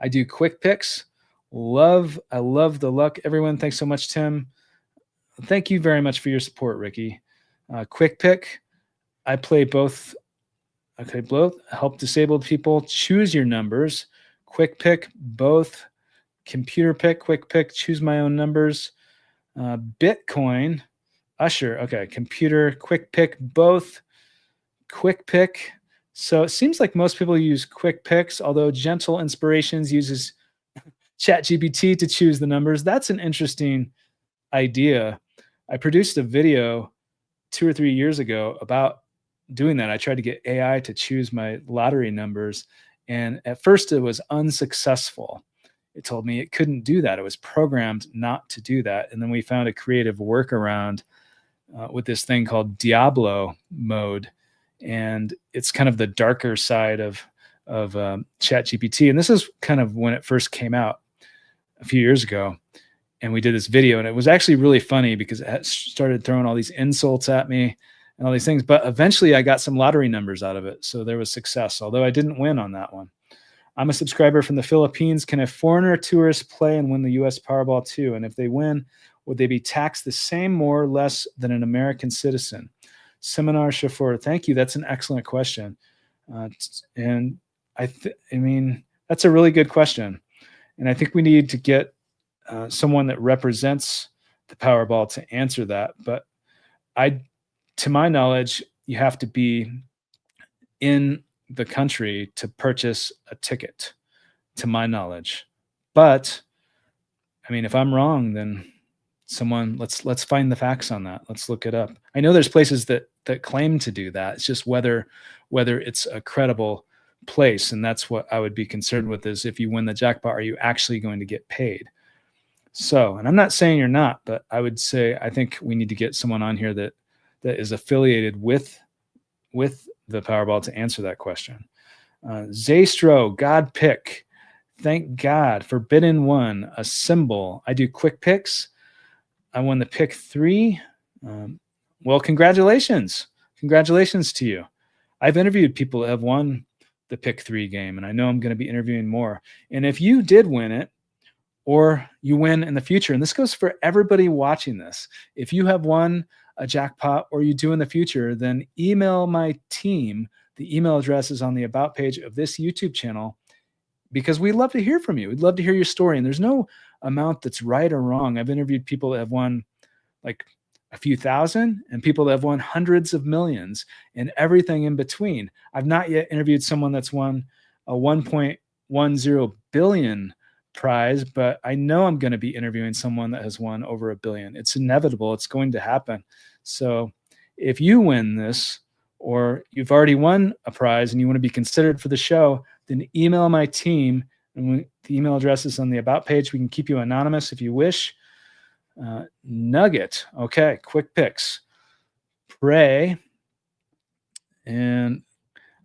I do quick picks. I love the luck. Everyone, thanks so much, Tim. Thank you very much for your support, Ricky. Quick pick. I play both. Okay, both. Help disabled people. Choose your numbers. Quick pick, both. Computer pick, quick pick, choose my own numbers. Bitcoin, Usher. Okay, computer, quick pick, both. Quick pick. So it seems like most people use quick picks, although Gentle Inspirations uses ChatGPT to choose the numbers. That's an interesting idea. I produced a video 2 or 3 years ago about doing that. I tried to get AI to choose my lottery numbers. And at first it was unsuccessful. It told me it couldn't do that. It was programmed not to do that. And then we found a creative workaround with this thing called Diablo mode. And it's kind of the darker side of ChatGPT. And this is kind of when it first came out a few years ago. And we did this video, and it was actually really funny because it started throwing all these insults at me and all these things. But eventually I got some lottery numbers out of it. So there was success, although I didn't win on that one. I'm a subscriber from the Philippines. Can a foreigner tourist play and win the US Powerball too? And if they win, would they be taxed the same, more or less than an American citizen? Seminar Shafor, thank you. That's an excellent question. And I mean, that's a really good question. And I think we need to get someone that represents the Powerball to answer that. But to my knowledge, you have to be in the country to purchase a ticket, to my knowledge. But I mean, if I'm wrong, then someone, let's find the facts on that. Let's look it up. I know there's places that claim to do that. It's just whether it's a credible place, and that's what I would be concerned with, is if you win the jackpot, are you actually going to get paid? So, and I'm not saying you're not, but I would say I think we need to get someone on here that is affiliated with the Powerball to answer that question. Zaystro, God pick. Thank God. Forbidden One, a symbol. I do quick picks. I won the pick 3. Well, congratulations. Congratulations to you. I've interviewed people that have won the pick 3 game, and I know I'm going to be interviewing more. And if you did win it, or you win in the future, and this goes for everybody watching this, if you have won a jackpot or you do in the future, then email my team. The email address is on the about page of this YouTube channel, because we'd love to hear from you. We'd love to hear your story. And there's no amount that's right or wrong. I've interviewed people that have won like a few thousand, and people that have won hundreds of millions, and everything in between. I've not yet interviewed someone that's won a 1.10 billion prize, but I know I'm going to be interviewing someone that has won over $1 billion. It's inevitable. It's going to happen. So if you win this, or you've already won a prize and you want to be considered for the show, then email my team. And the email address is on the about page. We can keep you anonymous if you wish. Nugget. Okay. Quick picks. Pray. And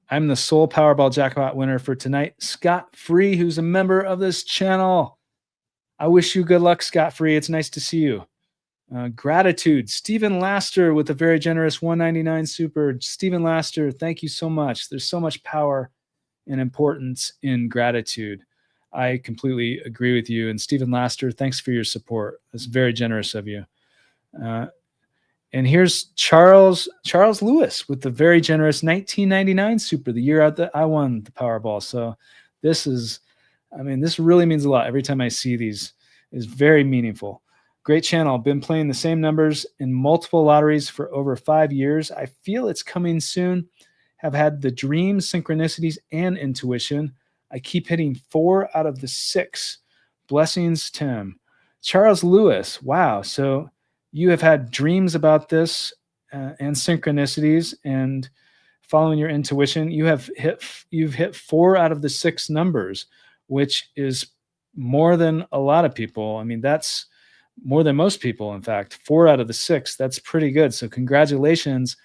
I'm the sole Powerball jackpot winner for tonight. Scott Free, who's a member of this channel. I wish you good luck, Scott Free. It's nice to see you. Gratitude. Stephen Laster with a very generous $1.99 super. Stephen Laster, thank you so much. There's so much power and importance in gratitude. I completely agree with you. And Stephen Laster, thanks for your support. That's very generous of you. And here's Charles Lewis with the very generous $19.99 super, the year that I won the Powerball. So this really means a lot. Every time I see these, is very meaningful. Great channel. Been playing the same numbers in multiple lotteries for over 5 years. I feel it's coming soon. Have had the dream, synchronicities, and intuition. I keep hitting 4 out of the 6. Blessings, Tim. Charles Lewis. Wow. So you have had dreams about this and synchronicities and following your intuition. You've hit 4 out of the 6 numbers, which is more than a lot of people. I mean, that's more than most people. In fact, 4 out of the 6, that's pretty good. So congratulations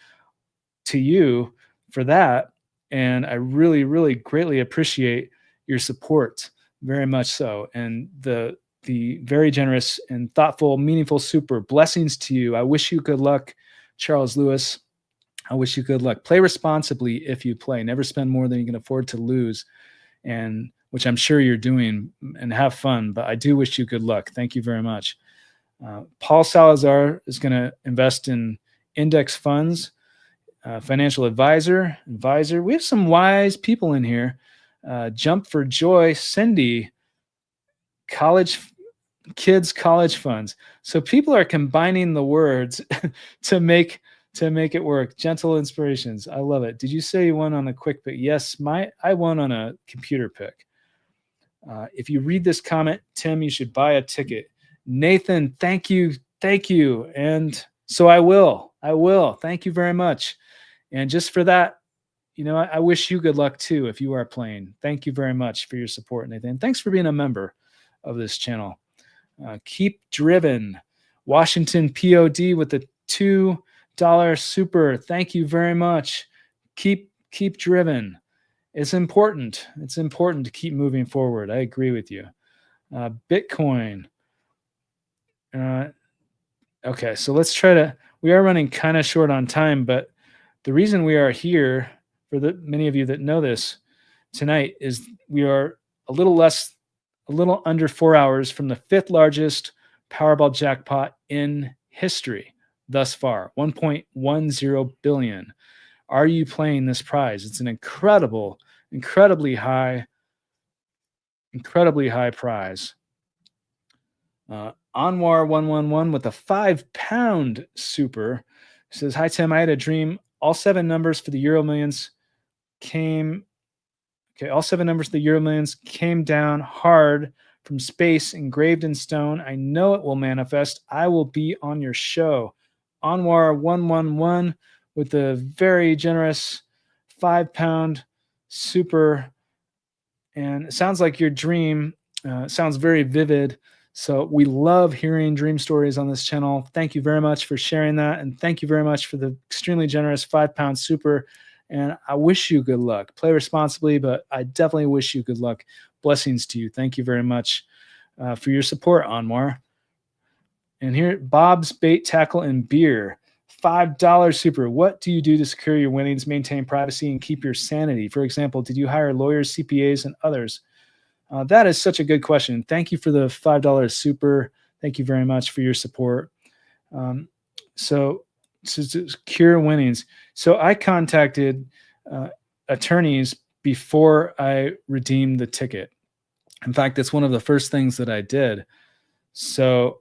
to you for that. And I really, really greatly appreciate your support, very much so. And the very generous and thoughtful, meaningful super. Blessings to you. I wish you good luck, Charles Lewis. I wish you good luck. Play responsibly if you play. Never spend more than you can afford to lose, and which I'm sure you're doing, and have fun. But I do wish you good luck. Thank you very much. Paul Salazar is going to invest in index funds. Financial advisor. We have some wise people in here. Jump for Joy, Cindy, kids college funds. So people are combining the words to make it work. Gentle inspirations. I love it. Did you say you won on a quick pick? Yes, I won on a computer pick. If you read this comment, Tim, you should buy a ticket. Nathan, thank you. And so I will. Thank you very much. And just for that, I wish you good luck too if you are playing. Thank you very much for your support, Nathan. Thanks for being a member of this channel. Keep driven. Washington POD with the $2 super. Thank you very much. Keep driven. It's important. It's important to keep moving forward. I agree with you. Bitcoin. Okay, so let's try we are running kind of short on time, but the reason we are here, for many of you that know this tonight, is we are a little under 4 hours from the 5th largest Powerball jackpot in history thus far, 1.10 billion. Are you playing this prize? It's an incredibly high prize. Anwar 111 with a £5 super says, "Hi Tim, I had a dream. All 7 numbers for the Euro Millions came down hard from space engraved in stone. I know it will manifest. I will be on your show. Anwar 111 with a very generous 5 pound super. And it sounds like your dream sounds very vivid. So we love hearing dream stories on this channel. Thank you very much for sharing that. And thank you very much for the extremely generous 5 pound super. And I wish you good luck. Play responsibly, but I definitely wish you good luck. Blessings to you. Thank you very much for your support, Anwar. And here, Bob's Bait, Tackle, and Beer. $5 super. What do you do to secure your winnings, maintain privacy, and keep your sanity? For example, did you hire lawyers, CPAs, and others? That is such a good question. Thank you for the $5 super. Thank you very much for your support. So to secure winnings. So I contacted attorneys before I redeemed the ticket. In fact, that's one of the first things that I did. So,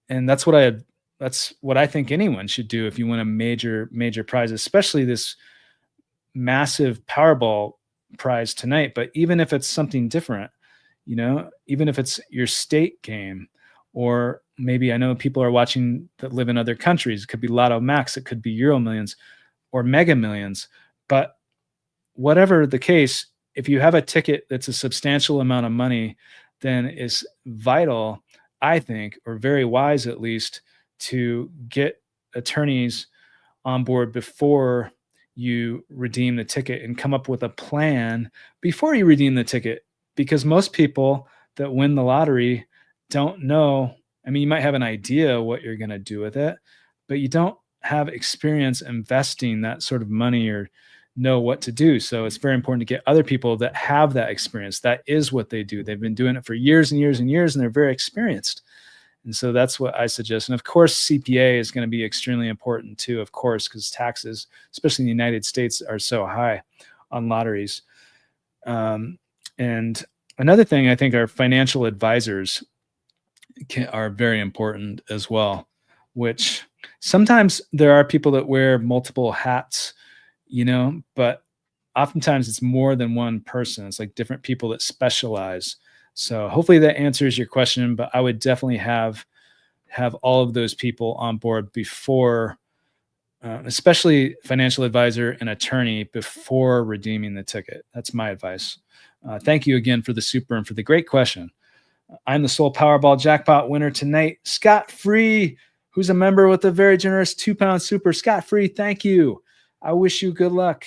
and that's what I think anyone should do if you win a major prize, especially this massive Powerball prize tonight. But even if it's something different, even if it's your state game, or maybe I know people are watching that live in other countries. It could be Lotto Max, it could be Euro Millions or Mega Millions. But whatever the case, if you have a ticket that's a substantial amount of money, then it's vital, I think, or very wise at least, to get attorneys on board before you redeem the ticket and come up with a plan before you redeem the ticket. Because most people that win the lottery don't know. I mean, you might have an idea what you're going to do with it, but you don't have experience investing that sort of money or know what to do. So it's very important to get other people that have that experience. That is what they do. They've been doing it for years and years and years, and they're very experienced. And so that's what I suggest. And of course, CPA is going to be extremely important too, of course, because taxes, especially in the United States, are so high on lotteries. And another thing, I think our financial advisors are very important as well, which sometimes there are people that wear multiple hats, but oftentimes it's more than one person. It's like different people that specialize. So hopefully that answers your question, but I would definitely have all of those people on board before, especially financial advisor and attorney, before redeeming the ticket. That's my advice. Thank you again for the super and for the great question. I'm the sole Powerball jackpot winner tonight, Scott Free, who's a member with a very generous 2 pound super. Scott Free, thank you. I wish you good luck.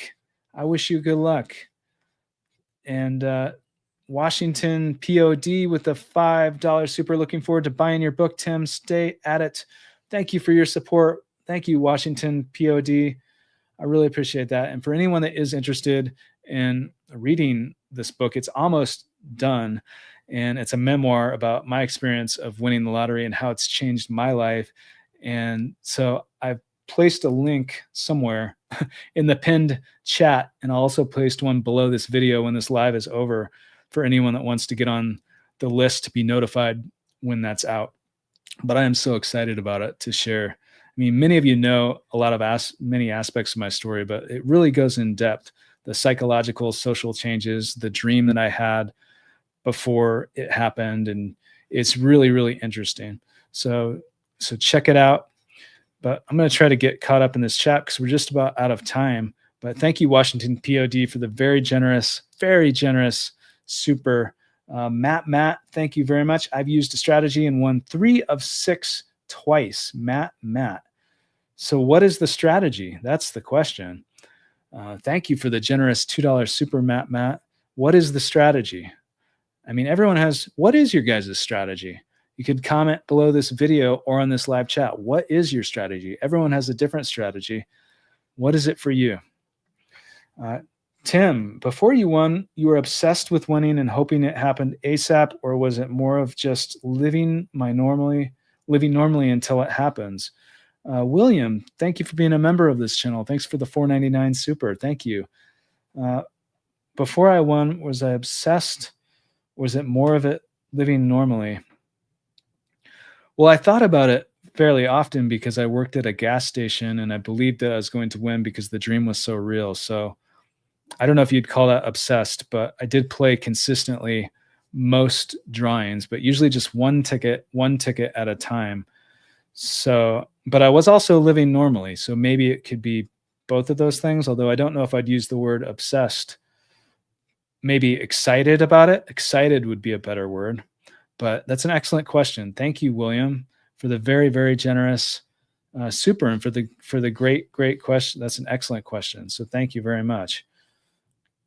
I wish you good luck. And Washington POD with a $5 super. Looking forward to buying your book, Tim. Stay at it. Thank you for your support. Thank you, Washington POD. I really appreciate that. And for anyone that is interested in reading this book, it's almost done. And it's a memoir about my experience of winning the lottery and how it's changed my life. And so I've placed a link somewhere in the pinned chat, and I'll also placed one below this video when this live is over for anyone that wants to get on the list to be notified when that's out. But I am so excited about it to share. I mean, many of you know a lot of many aspects of my story, but it really goes in depth. The psychological, social changes, the dream that I had before it happened, and it's really, really interesting. So check it out. But I'm going to try to get caught up in this chat because we're just about out of time. But thank you, Washington POD, for the very generous super. Matt, thank you very much. I've used a strategy and won 3 of 6 twice. Matt. So what is the strategy? That's the question. Thank you for the generous $2 super, Matt. What is the strategy? I mean, everyone has, what is your guys' strategy? You could comment below this video or on this live chat. What is your strategy? Everyone has a different strategy. What is it for you? Tim, before you won, you were obsessed with winning and hoping it happened ASAP, or was it more of just living normally until it happens? William, thank you for being a member of this channel. Thanks for the $4.99 super. Thank you. Before I won, was I obsessed? Was it more of it living normally? Well, I thought about it fairly often because I worked at a gas station and I believed that I was going to win because the dream was so real. So I don't know if you'd call that obsessed, but I did play consistently most drawings, but usually just one ticket at a time. So, but I was also living normally. So maybe it could be both of those things, although I don't know if I'd use the word obsessed. Maybe excited about it. Excited would be a better word. But that's an excellent question. Thank you, William, for the very, very generous super, and for the great question. That's an excellent question. So thank you very much.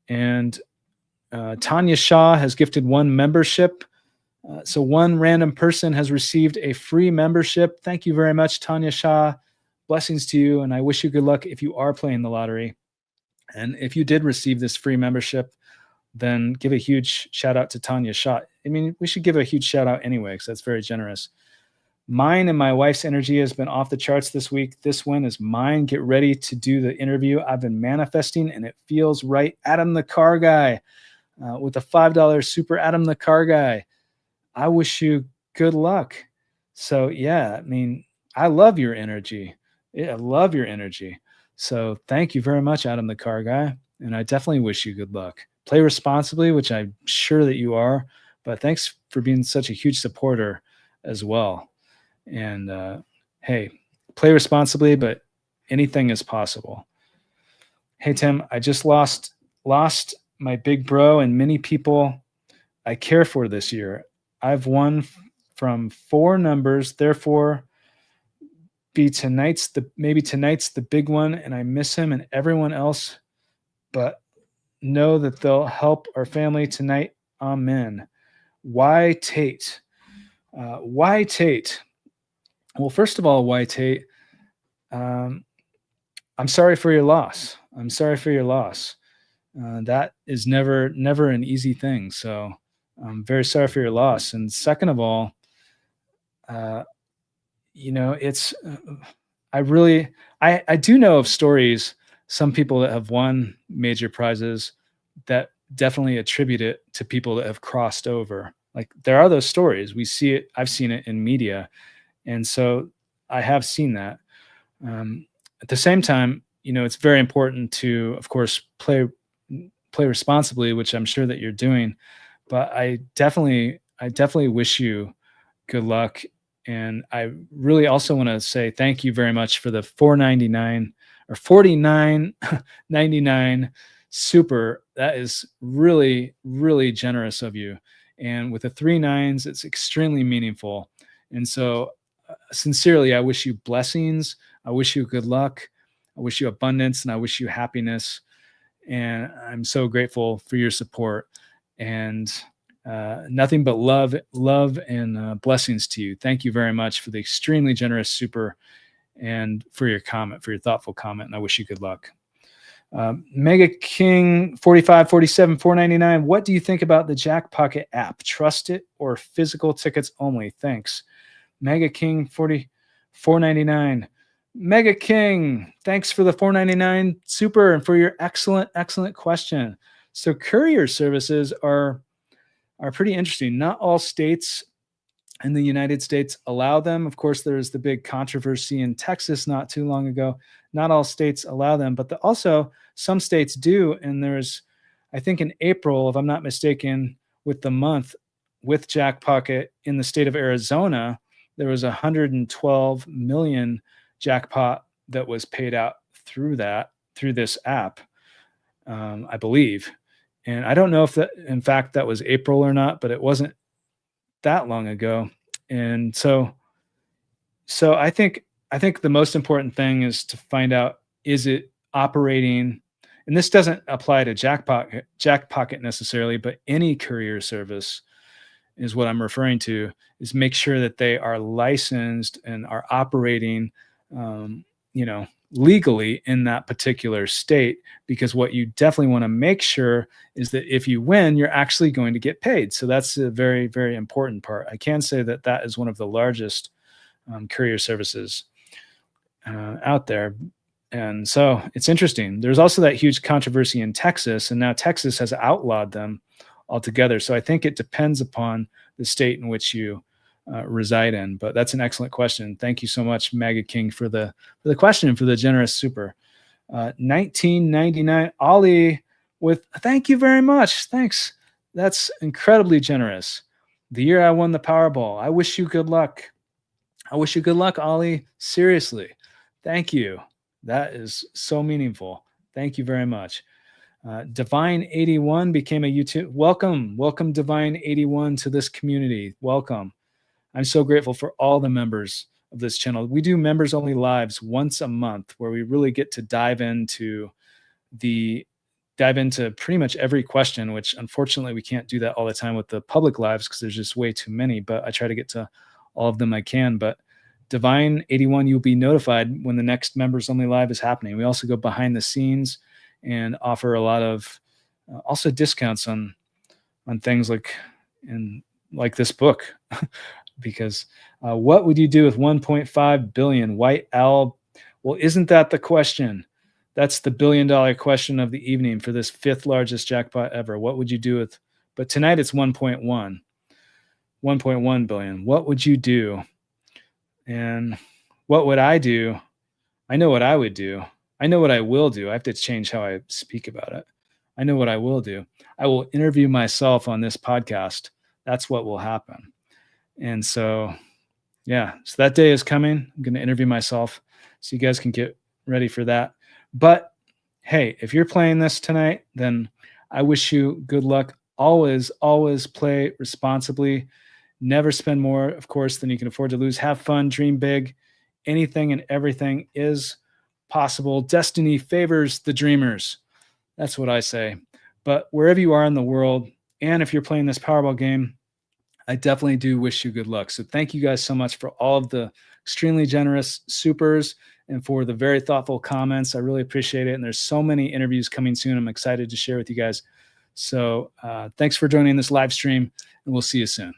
And Tanya Shaw has gifted one membership. So one random person has received a free membership. Thank you very much, Tanya Shaw. Blessings to you, and I wish you good luck if you are playing the lottery. And if you did receive this free membership, then give a huge shout out to Tanya Shaw. I mean, we should give a huge shout out anyway, because that's very generous. Mine and my wife's energy has been off the charts this week. This one is mine. Get ready to do the interview. I've been manifesting, and it feels right. Adam the Car Guy with a $5 super. Adam the Car Guy. I wish you good luck. So yeah, I mean, I love your energy. Yeah, I love your energy. So thank you very much, Adam the Car Guy. And I definitely wish you good luck. Play responsibly, which I'm sure that you are, but thanks for being such a huge supporter as well. And hey, play responsibly, but anything is possible. Hey, Tim, I just lost my big bro and many people I care for this year. I've won from 4 numbers, therefore maybe tonight's the big one, and I miss him and everyone else, but know that they'll help our family tonight. Amen. Why Tate? Why Tate? Well, first of all, why Tate? I'm sorry for your loss. I'm sorry for your loss. That is never an easy thing. So I'm very sorry for your loss. And second of all, it's I do know of stories, some people that have won major prizes that definitely attribute it to people that have crossed over. Like there are those stories. We see it. I've seen it in media. And so I have seen that. At the same time, it's very important to, of course, play responsibly, which I'm sure that you're doing. But I definitely wish you good luck. And I really also want to say thank you very much for the $4.99 or $49.99 super. That is really, really generous of you. And with the 3 nines, it's extremely meaningful. And so sincerely, I wish you blessings. I wish you good luck. I wish you abundance, and I wish you happiness. And I'm so grateful for your support. And nothing but love and blessings to you. Thank you very much for the extremely generous super and for your comment, for your thoughtful comment. And I wish you good luck. Mega King 4547 $4.99. What do you think about the Jackpot app? Trust it or physical tickets only? Thanks. Mega King 44.99. Mega King, thanks for the $4.99 super and for your excellent question. So courier services are pretty interesting. Not all states in the United States allow them. Of course, there's the big controversy in Texas not too long ago. Not all states allow them, but also some states do. And there's, I think in April, if I'm not mistaken, with the month with Jackpot in the state of Arizona, there was 112 million jackpot that was paid out through this app, I believe. And I don't know if that, in fact, that was April or not, but it wasn't that long ago. And so I think the most important thing is to find out, is it operating? And this doesn't apply to Jackpot necessarily, but any courier service is what I'm referring to, is make sure that they are licensed and are operating, legally in that particular state, because what you definitely want to make sure is that if you win, you're actually going to get paid. So that's a very, very important part. I can say that is one of the largest courier services out there. And so it's interesting. There's also that huge controversy in Texas, and now Texas has outlawed them altogether. So I think it depends upon the state in which you reside in. But that's an excellent question. Thank you so much, Mega King, for the question and for the generous super. 1999 Ollie with thank you very much. Thanks. That's incredibly generous. The year I won the Powerball. I wish you good luck. I wish you good luck, Ollie. Seriously. Thank you. That is so meaningful. Thank you very much. Divine81 became a YouTube. Welcome, Divine81 to this community. Welcome. I'm so grateful for all the members of this channel. We do members only lives once a month where we really get to dive into pretty much every question, which unfortunately we can't do that all the time with the public lives because there's just way too many, but I try to get to all of them I can. But Divine81, you'll be notified when the next members only live is happening. We also go behind the scenes and offer a lot of also discounts on things like this book. Because what would you do with 1.5 billion? White Owl? Well, isn't that the question? That's the $1 billion question of the evening for this 5th largest jackpot ever. What would you do with? But tonight it's 1.1 billion. What would you do? And what would I do? I know what I would do. I know what I will do. I have to change how I speak about it. I know what I will do. I will interview myself on this podcast. That's what will happen. And so, yeah, so that day is coming. I'm going to interview myself so you guys can get ready for that. But hey, if you're playing this tonight, then I wish you good luck. Always, always play responsibly. Never spend more, of course, than you can afford to lose. Have fun, dream big. Anything and everything is possible. Destiny favors the dreamers. That's what I say. But wherever you are in the world, and if you're playing this Powerball game, I definitely do wish you good luck. So thank you guys so much for all of the extremely generous supers and for the very thoughtful comments. I really appreciate it. And there's so many interviews coming soon. I'm excited to share with you guys. So thanks for joining this live stream, and we'll see you soon.